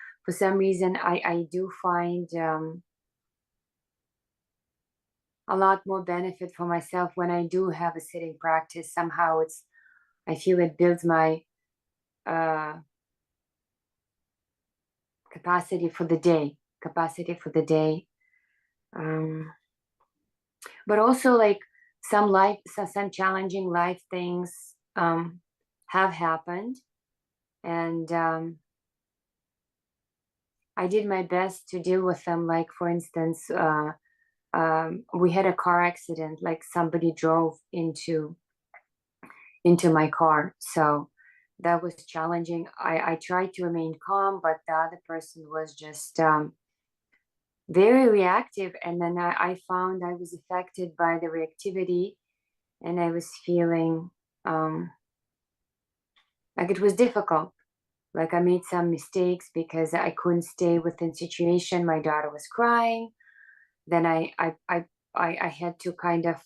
reason, I do find a lot more benefit for myself when I do have a sitting practice. Somehow I feel it builds my capacity for the day. But also like some challenging life things have happened, and I did my best to deal with them. Like for instance, we had a car accident, like somebody drove into my car, so that was challenging. I tried to remain calm, but the other person was just very reactive, and then I found I was affected by the reactivity, and I was feeling like it was difficult. Like I made some mistakes because I couldn't stay within situation. My daughter was crying. Then I had to kind of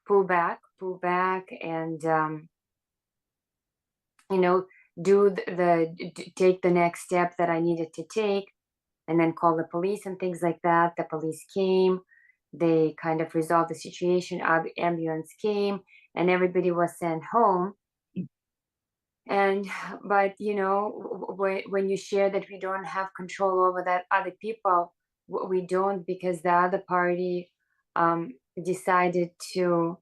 pull back, and take the next step that I needed to take, and then call the police and things like that. The police came, they kind of resolved the situation. Our ambulance came, and everybody was sent home. But when you share that we don't have control over that other people, we don't, because the other party decided to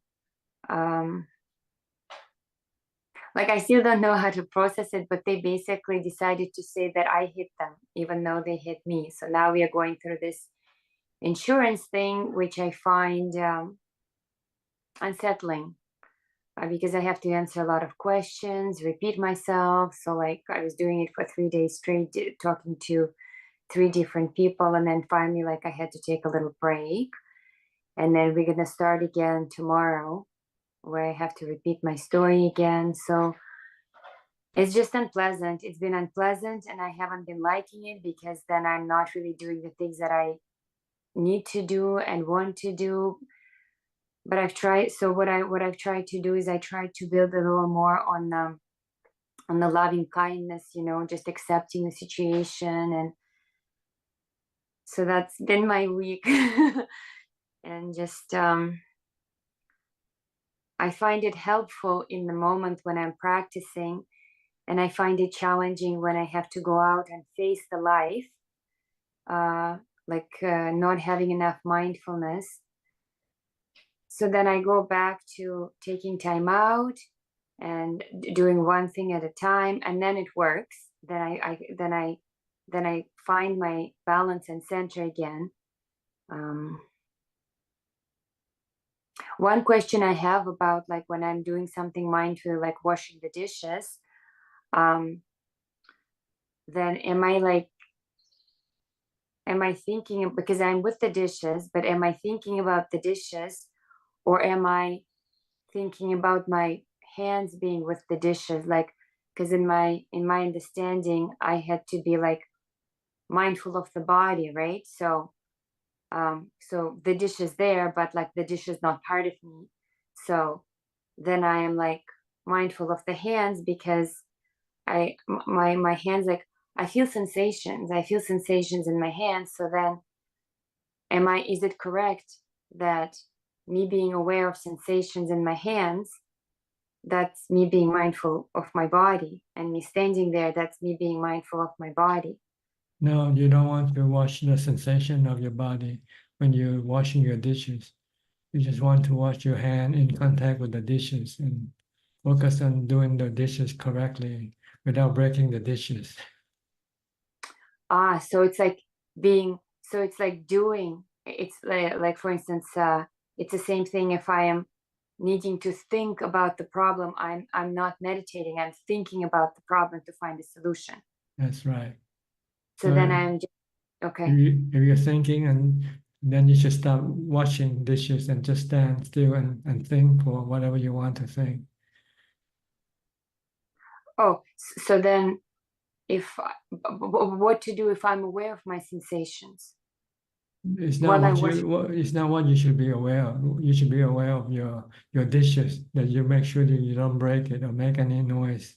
like, I still don't know how to process it, but they basically decided to say that I hit them even though they hit me. So now we are going through this insurance thing, which I find unsettling. Because I have to answer a lot of questions, repeat myself. So like I was doing it for 3 days straight, talking to 3 different people. And then finally, like I had to take a little break. And then we're going to start again tomorrow, where I have to repeat my story again. So it's just unpleasant. It's been unpleasant, and I haven't been liking it, because then I'm not really doing the things that I need to do and want to do. But I've tried. So what I've tried to do is I tried to build a little more on the loving kindness, just accepting the situation. And so that's been my week. And just I find it helpful in the moment when I'm practicing, and I find it challenging when I have to go out and face the life, not having enough mindfulness. So then I go back to taking time out and doing one thing at a time, and then it works. Then I find my balance and center again. One question I have about, like, when I'm doing something mindful, like washing the dishes, then am I thinking, because I'm with the dishes, but am I thinking about the dishes, or am I thinking about my hands being with the dishes? Like, because in my understanding, I had to be like mindful of the body, right? So the dish is there, but like the dish is not part of me. So then I am like mindful of the hands, because my hands, like I feel sensations. I feel sensations in my hands. So then, is it correct that me being aware of sensations in my hands, that's me being mindful of my body, and me standing there, that's me being mindful of my body?
No, you don't want to watch the sensation of your body when you're washing your dishes. You just want to watch your hand in contact with the dishes and focus on doing the dishes correctly without breaking the dishes.
So it's like being, so it's like doing, it's like for instance, it's the same thing if I am needing to think about the problem, I'm not meditating, I'm thinking about the problem to find a solution.
That's right.
So then I'm just, okay.
If you're thinking, and then you should stop washing dishes and just stand still and think for whatever you want to think.
Oh, so then what to do if I'm aware of my sensations?
It's not it's not what you should be aware of. You should be aware of your dishes, that you make sure that you don't break it or make any noise.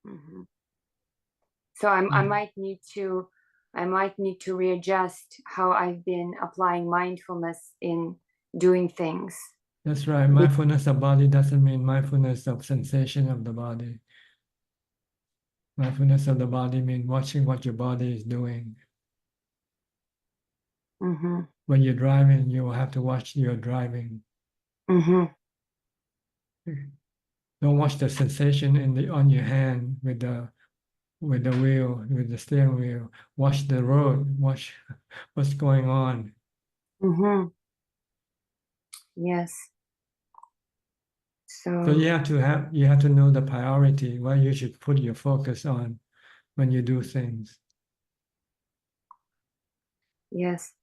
Mm-hmm. So I might need to readjust how I've been applying mindfulness in doing things.
That's right. Mindfulness of body doesn't mean mindfulness of sensation of the body. Mindfulness of the body means watching what your body is doing.
Mm-hmm.
When you're driving, you will have to watch your driving.
Mm-hmm.
Don't watch the sensation on your hand with the wheel, with the steering wheel. Watch the road. Watch what's going on.
Mm-hmm. Yes.
So you have to know the priority, where you should put your focus on when you do things.
Yes.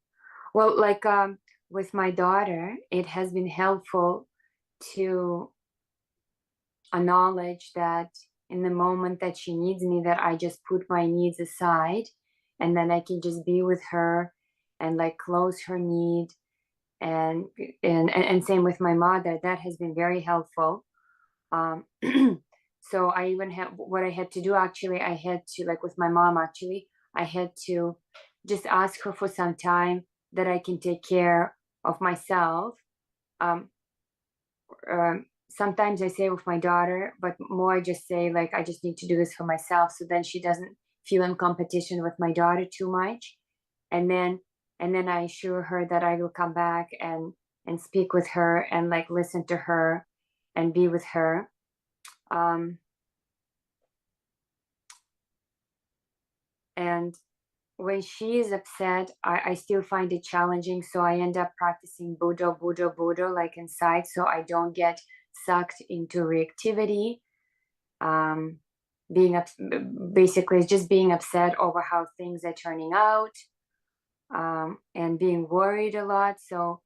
Well, like with my daughter, it has been helpful to acknowledge that in the moment that she needs me, that I just put my needs aside, and then I can just be with her and like close her need, and same with my mother. That has been very helpful. So I even have, what I had to do, actually, I had to, like with my mom, actually, I had to just ask her for some time that I can take care of myself. Sometimes I say with my daughter, but more I just say like, I just need to do this for myself. So then she doesn't feel in competition with my daughter too much. And then I assure her that I will come back and speak with her and like listen to her and be with her. And when she is upset, I still find it challenging. So I end up practicing Buddha, like inside, so I don't get sucked into reactivity. Basically, just being upset over how things are turning out, and being worried a lot. So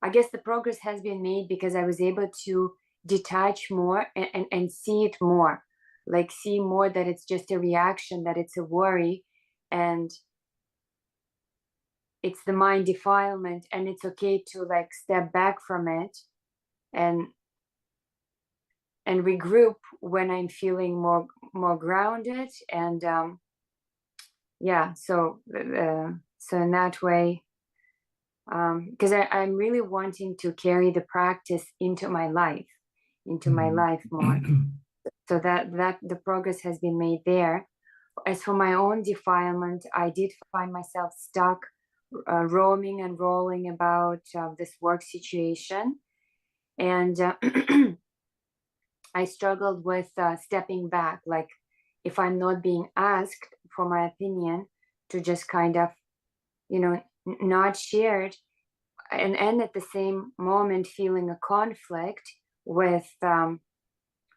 I guess the progress has been made because I was able to detach more and see it more, like see more that it's just a reaction, that it's a worry, and it's the mind defilement, and it's okay to like step back from it and regroup when I'm feeling more grounded. And yeah, so in that way, because I'm really wanting to carry the practice into my life more. So that the progress has been made there. As for my own defilement, I did find myself stuck, roaming and rolling about this work situation. And I struggled with stepping back, like if I'm not being asked for my opinion, to just kind of, not shared, and at the same moment feeling a conflict with, well,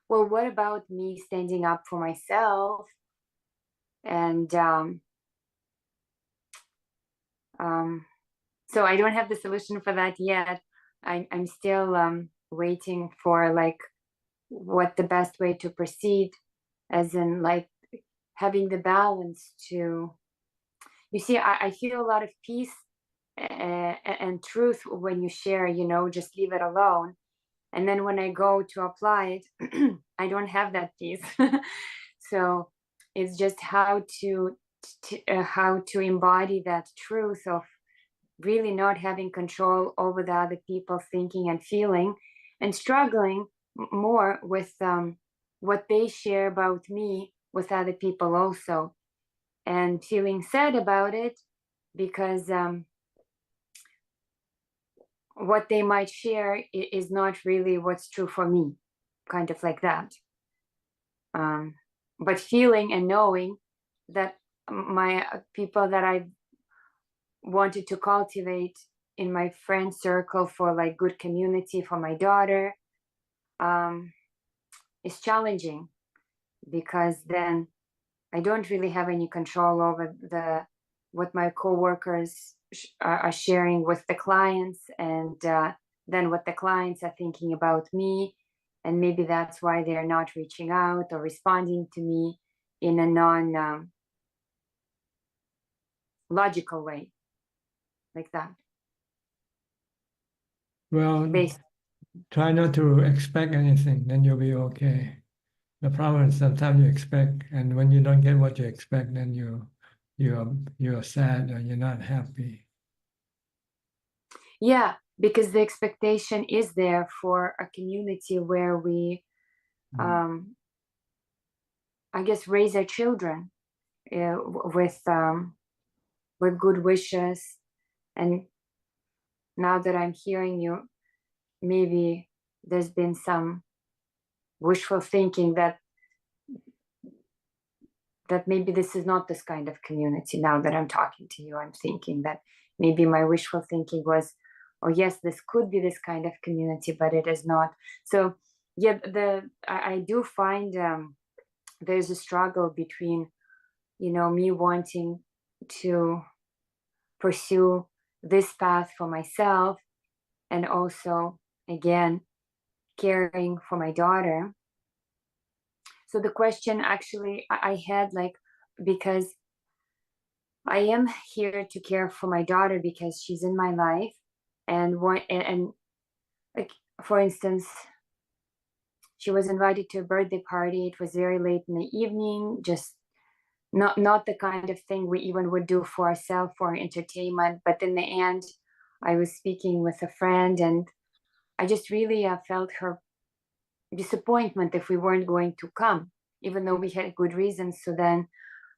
what about me standing up for myself? And so I don't have the solution for that yet. I'm still waiting for like what the best way to proceed, as in like having the balance to, you see, I feel a lot of peace and truth when you share, just leave it alone. And then when I go to apply it, I don't have that peace. So it's just how to embody that truth of really not having control over the other people thinking and feeling, and struggling more with what they share about me with other people also, and feeling sad about it because what they might share is not really what's true for me, kind of like that. But feeling and knowing that my people that I wanted to cultivate in my friend circle for like good community for my daughter is challenging, because then I don't really have any control over what my coworkers are sharing with the clients, and then what the clients are thinking about me, and maybe that's why they're not reaching out or responding to me in a non-logical way, like that.
Well, try not to expect anything, then you'll be okay. The problem is sometimes you expect, and when you don't get what you expect, then you're sad or you're not happy.
Yeah, because the expectation is there for a community where we, I guess, raise our children with good wishes. And now that I'm hearing you, maybe there's been some wishful thinking that maybe this is not this kind of community. Now that I'm talking to you, I'm thinking that maybe my wishful thinking was, oh yes, this could be this kind of community, but it is not. So yeah, I do find there's a struggle between, me wanting to pursue this path for myself, and also, again, caring for my daughter. So the question actually I had, like, because I am here to care for my daughter because she's in my life, and like, for instance, she was invited to a birthday party. It was very late in the evening, just not the kind of thing we even would do for ourselves for entertainment. But in the end, I was speaking with a friend, and I just really felt her disappointment if we weren't going to come, even though we had good reasons. So then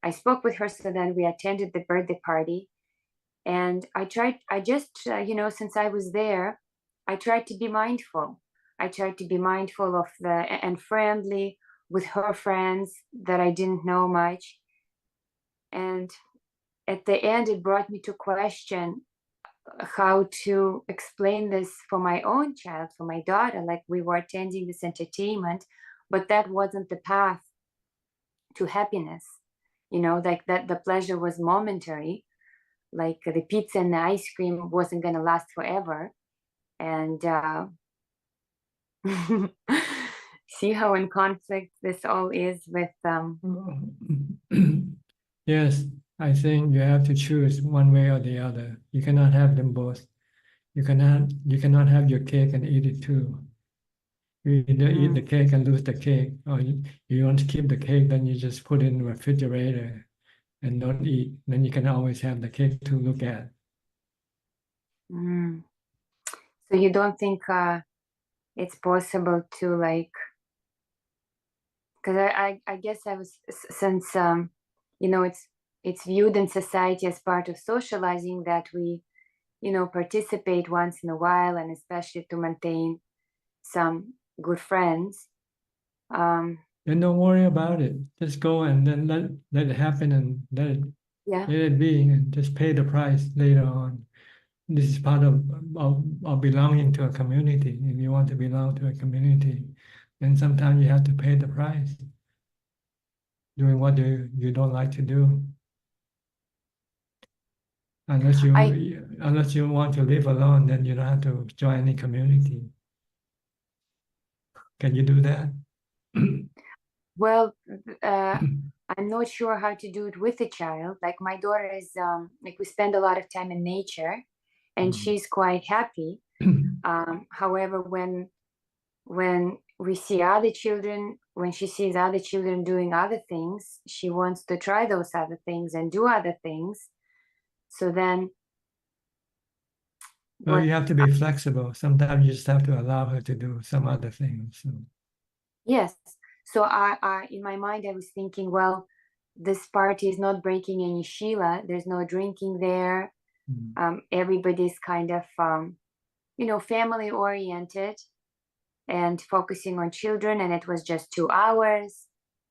I spoke with her. So then we attended the birthday party, and I just, since I was there, I tried to be mindful. I tried to be mindful of and friendly with her friends that I didn't know much. And at the end, it brought me to question how to explain this for my own child, for my daughter. Like, we were attending this entertainment, but that wasn't the path to happiness. Like that the pleasure was momentary, like the pizza and the ice cream wasn't going to last forever. And see how in conflict this all is with
Yes, I think you have to choose one way or the other. You cannot have them both. You cannot have your cake and eat it too. You either eat the cake and lose the cake, or you want to keep the cake, then you just put it in the refrigerator and don't eat. Then you can always have the cake to look at.
So you don't think it's possible to, like, because I guess I was, since it's viewed in society as part of socializing that we participate once in a while, and especially to maintain some good friends.
Then don't worry about it. Just go and then let it happen, and let it be, and just pay the price later on. This is part of belonging to a community. If you want to belong to a community, then sometimes you have to pay the price, doing what you don't like to do. Unless you want to live alone, then you don't have to join any community. Can you do that?
Well, I'm not sure how to do it with a child. Like, my daughter is like, we spend a lot of time in nature, and she's quite happy. However, when we see other children, when she sees other children doing other things, she wants to try those other things and do other things. So then
well, you have to be flexible. Sometimes you just have to allow her to do some other things. So.
yes. So I in my mind, I was thinking, well, this party is not breaking any Shila. There's no drinking there. Everybody's kind of, family oriented and focusing on children. And it was just 2 hours.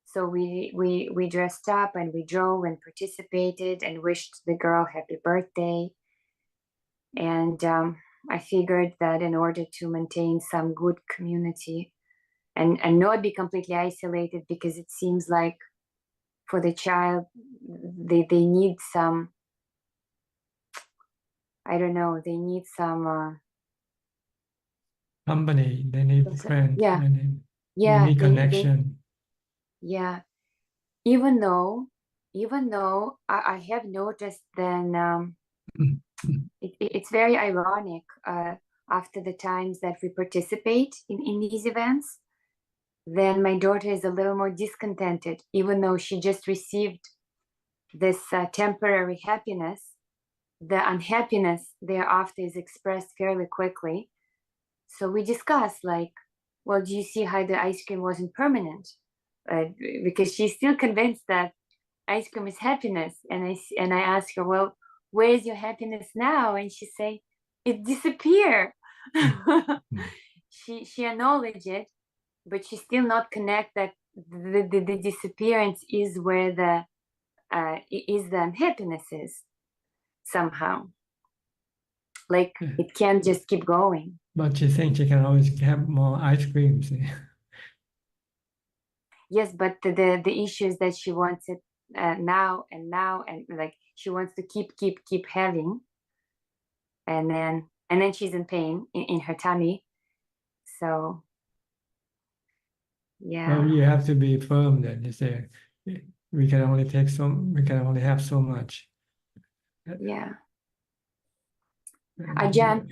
So we dressed up and we drove and participated and wished the girl happy birthday. And I figured that in order to maintain some good community and not be completely isolated, because it seems like for the child, they need some, I don't know, they need some
company, they need friends,
yeah,
they need connection.
Yeah, even though I have noticed then it's very ironic after the times that we participate in these events, then my daughter is a little more discontented, even though she just received this temporary happiness. The unhappiness thereafter is expressed fairly quickly. So we discuss like, well, do you see how the ice cream wasn't permanent? Because she's still convinced that ice cream is happiness. And I ask her, well, where is your happiness now? And she say, it disappeared. She acknowledged it, but she still not connect that the disappearance is where the unhappiness is somehow. Like it can't just keep going.
But she thinks she can always have more ice creams.
Yes, but the issue is that she wants it now and like she wants to keep having, and then she's in pain in her tummy. So yeah.
Well, you have to be firm then. You say we can only have so much.
Yeah. Ajaan,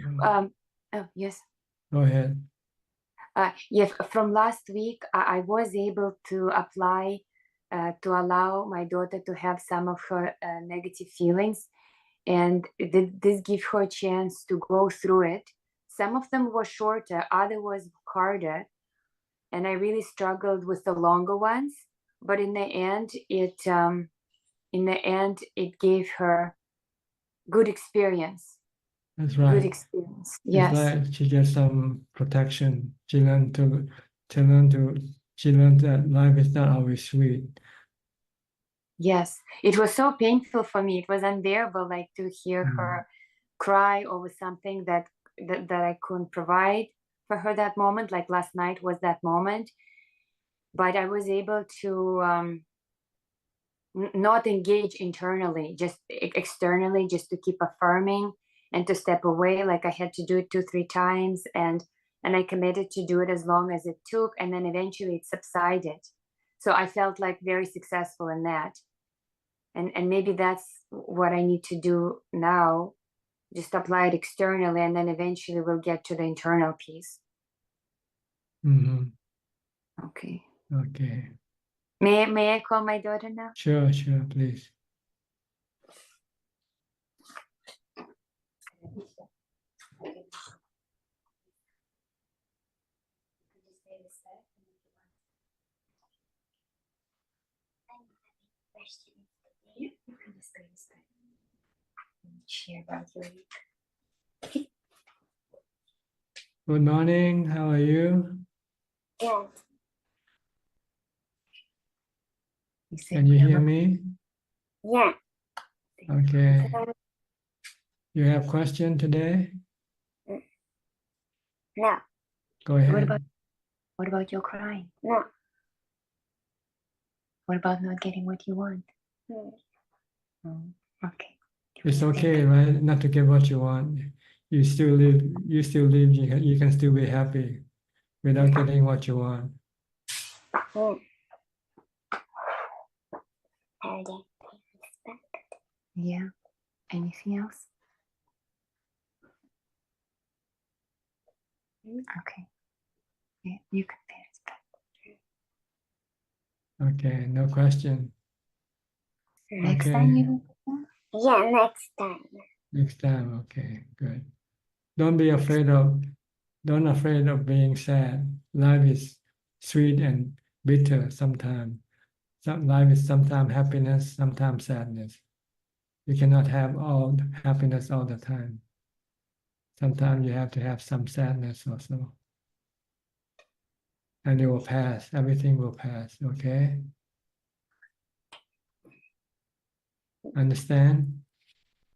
oh yes.
Go ahead.
Yes, from last week, I was able to apply to allow my daughter to have some of her negative feelings, and this gave her a chance to go through it. Some of them were shorter, other was harder, and I really struggled with the longer ones. But in the end, it gave her good experience.
That's right.
Good experience. Yes.
It's like she gets some protection. She learned that life is not always sweet.
Yes, it was so painful for me. It was unbearable, like to hear her cry over something that I couldn't provide for her that moment. Like last night was that moment, but I was able to not engage internally, just externally, just to keep affirming and to step away. Like I had to do it 2-3 times, and I committed to do it as long as it took, and then eventually it subsided. So I felt like very successful in that. And maybe that's what I need to do now, just apply it externally, and then eventually we'll get to the internal piece.
Mm-hmm.
Okay.
Okay.
May I call my daughter now?
Sure, please.
Share about your week.
Good morning. How are you?
Yeah.
Can you hear me?
Yeah.
Okay. You have a question today?
No.
Go ahead.
What about your crying? No. What about not getting what you want? No. Okay.
It's okay, right? Not to get what you want. You still live. You can still be happy without getting what you want.
Yeah. Anything else? Okay. Yeah, you can finish.
Okay, no question.
Next
Okay.
time you.
Yeah, next time.
Next time, okay, good. Don't be afraid of, don't afraid of being sad. Life is sweet and bitter sometimes. Life is sometimes happiness, sometimes sadness. You cannot have all the happiness all the time. Sometimes you have to have some sadness also. And it will pass, everything will pass, okay? Understand?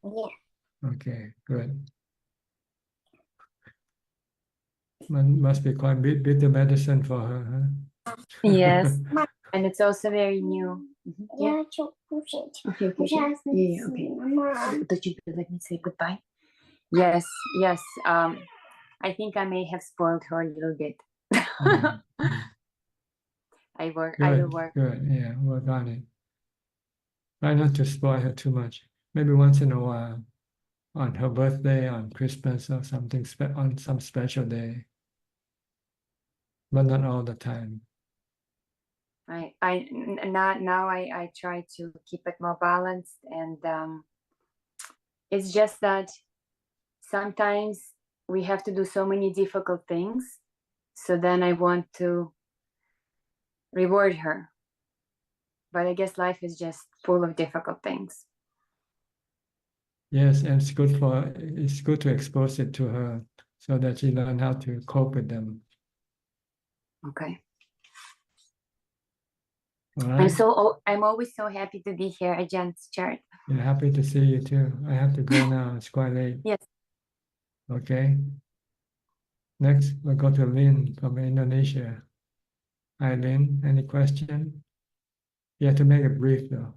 Yeah.
Okay, good. Must be quite bitter medicine for her, huh?
Yes, and it's also very new.
Yeah.
Okay, okay, okay. Yeah, okay. Don't you let me say goodbye? Yes, yes. I think I may have spoiled her a little bit. I will work.
Good, yeah, work on it. Try not to spoil her too much. Maybe once in a while, on her birthday, on Christmas or something, on some special day, but not all the time.
Now I try to keep it more balanced, and it's just that sometimes we have to do so many difficult things. So then I want to reward her. But I guess life is just full of difficult things.
Yes, and it's good to expose it to her so that she learn how to cope with them.
Okay.
All right.
I'm always so happy to be here, Ajaan Suchart.
Yeah, happy to see you too. I have to go now. It's quite late.
Yes.
Okay. Next, we'll go to Lynn from Indonesia. Hi, Lynn. Any question? You have to make it brief though.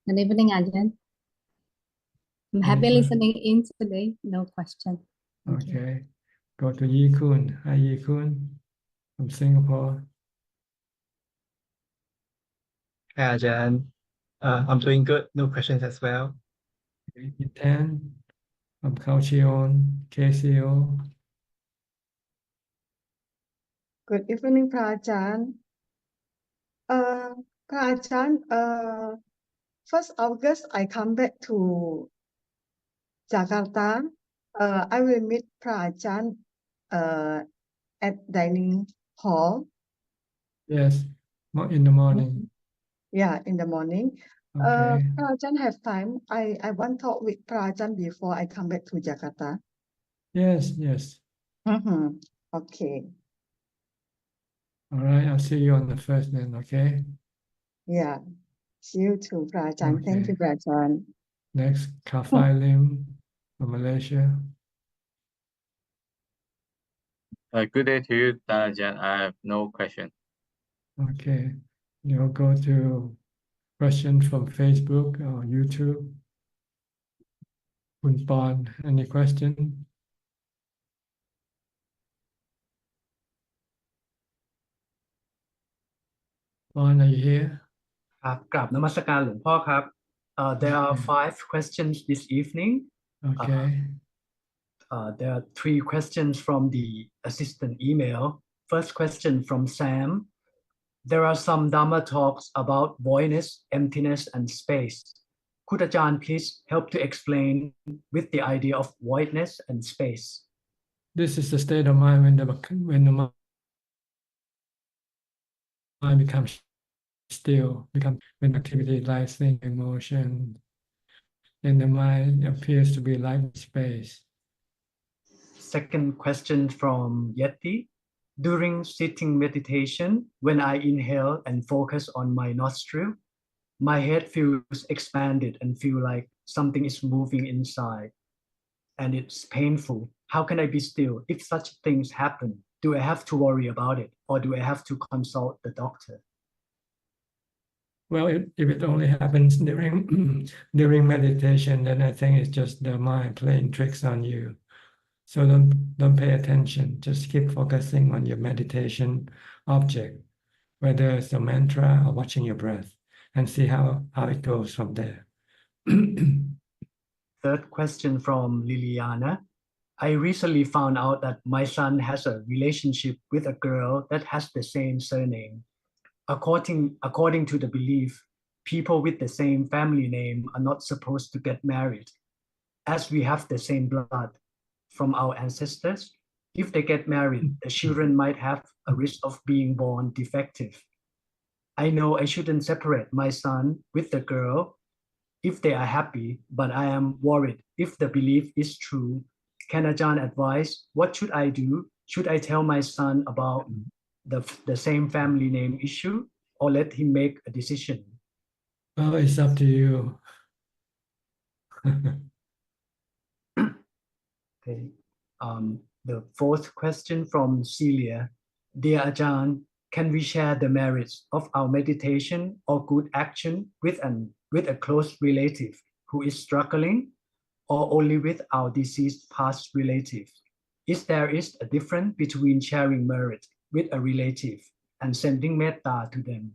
Good evening, Ajahn. I'm happy listening in today. No question. Thank you.
Okay. Go to Yi Kun. Hi, Yi Kun from Singapore.
Hi, Ajahn. I'm doing good. No questions as well.
Yitan from Kaohsiung, KCO.
Good evening, Prajan. Prajan, 1st August, I come back to Jakarta. I will meet Prajan at dining hall.
Yes, in the morning.
Yeah, in the morning.
Okay.
Prajan have time. I want to talk with Prajan before I come back to Jakarta.
Yes, yes.
Okay.
All right, I'll see you on the 1st then, okay?
Yeah. See you too, Prajan. Thank
Okay.
you, Prajan.
Next, Kafai Lim from Malaysia.
Good day to you, Ajahn. I have no question.
Okay. You'll go to questions from Facebook or YouTube. Kun Pon, any question? Pon, are you here?
ครับกราบนมัสการหลวงพ่อครับ There are 5 questions this evening.
Okay.
There are 3 questions from the assistant email. First question from Sam. There are some Dhamma talks about voidness, emptiness, and space. Could Ajahn please help to explain with the idea of voidness and space?
This is the state of mind when the mind becomes still, when activity like think, emotion, then the mind appears to be like space.
Second question from Yeti. During sitting meditation, when I inhale and focus on my nostril, my head feels expanded and feel like something is moving inside. And it's painful. How can I be still? If such things happen, do I have to worry about it, or do I have to consult the doctor?
Well, if it only happens during meditation, then I think it's just the mind playing tricks on you. So don't pay attention. Just keep focusing on your meditation object, whether it's a mantra or watching your breath, and see how it goes from there.
Third question from Liliana. I recently found out that my son has a relationship with a girl that has the same surname. According to the belief, people with the same family name are not supposed to get married, as we have the same blood from our ancestors. If they get married, the children might have a risk of being born defective. I know I shouldn't separate my son with the girl if they are happy, but I am worried if the belief is true. Can Ajahn advise what should I do? Should I tell my son about the same family name issue, or let him make a decision?
Well, it's up to you.
Okay. The fourth question from Celia. Dear Ajahn, can we share the merits of our meditation or good action with a close relative who is struggling, or only with our deceased past relative? Is there a difference between sharing merit with a relative and sending metta to them?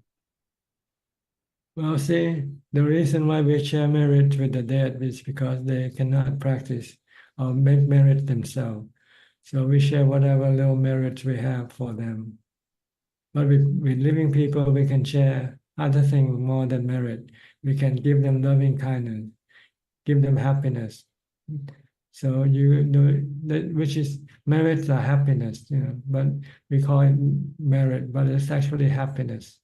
Well, see, the reason why we share merit with the dead is because they cannot practice or make merit themselves. So we share whatever little merit we have for them. But with living people, we can share other things more than merit. We can give them loving kindness, give them happiness. So you know that which is merits are happiness, but we call it merit, but it's actually happiness.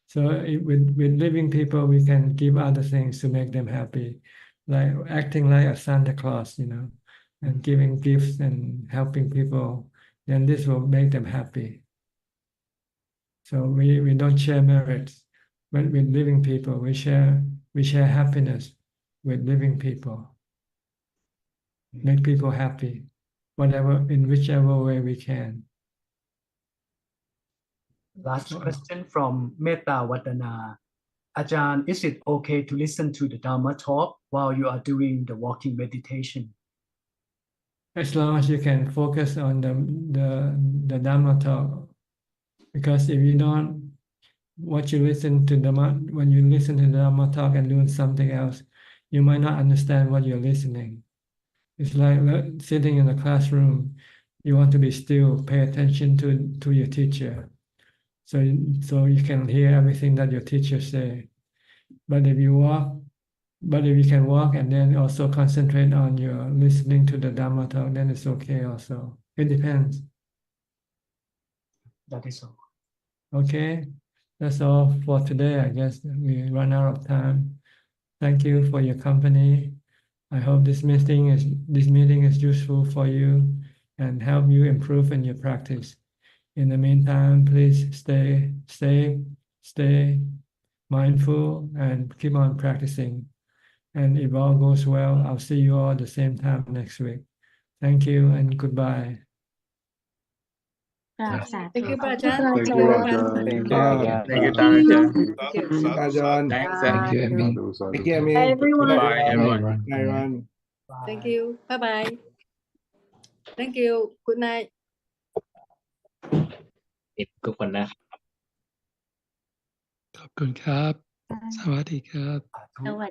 So with living people, we can give other things to make them happy, like acting like a Santa Claus, and giving gifts and helping people. Then this will make them happy. So we don't share merits, but with living people, we share happiness with living people. Make people happy, in whichever way we can.
Last question from Metta Wadana. Ajahn, is it okay to listen to the Dhammatalk while you are doing the walking meditation?
As long as you can focus on the Dhammatalk, because if you don't, when you listen to the Dhammatalk and doing something else, you might not understand what you're listening. It's like sitting in a classroom. You want to be still, pay attention to your teacher, so you can hear everything that your teacher say. But if you can walk and then also concentrate on your listening to the Dhammatalk, then it's okay also. It depends.
That is all.
Okay, that's all for today. I guess we run out of time. Thank you for your company. I hope this meeting is useful for you and help you improve in your practice. In the meantime, please stay mindful and keep on practicing. And if all goes well, I'll see you all at the same time next week. Thank you and goodbye.
Thank you, Ajahn.
Thank you, Ajahn.
Thank you, Ajahn.
Thank you, Ajahn.
Thank you.
Ajahn.
Thanks,
Thank you, Amin.
Sadhu, sadhu,
Thank you,
sadhu.
Amin.
Bye, everyone.
Bye, everyone.
Thank you. Bye bye. Thank you. Good night.
ทุกคนนะ
ขอบคุณครับ สวัสดีครับ
สวัสดี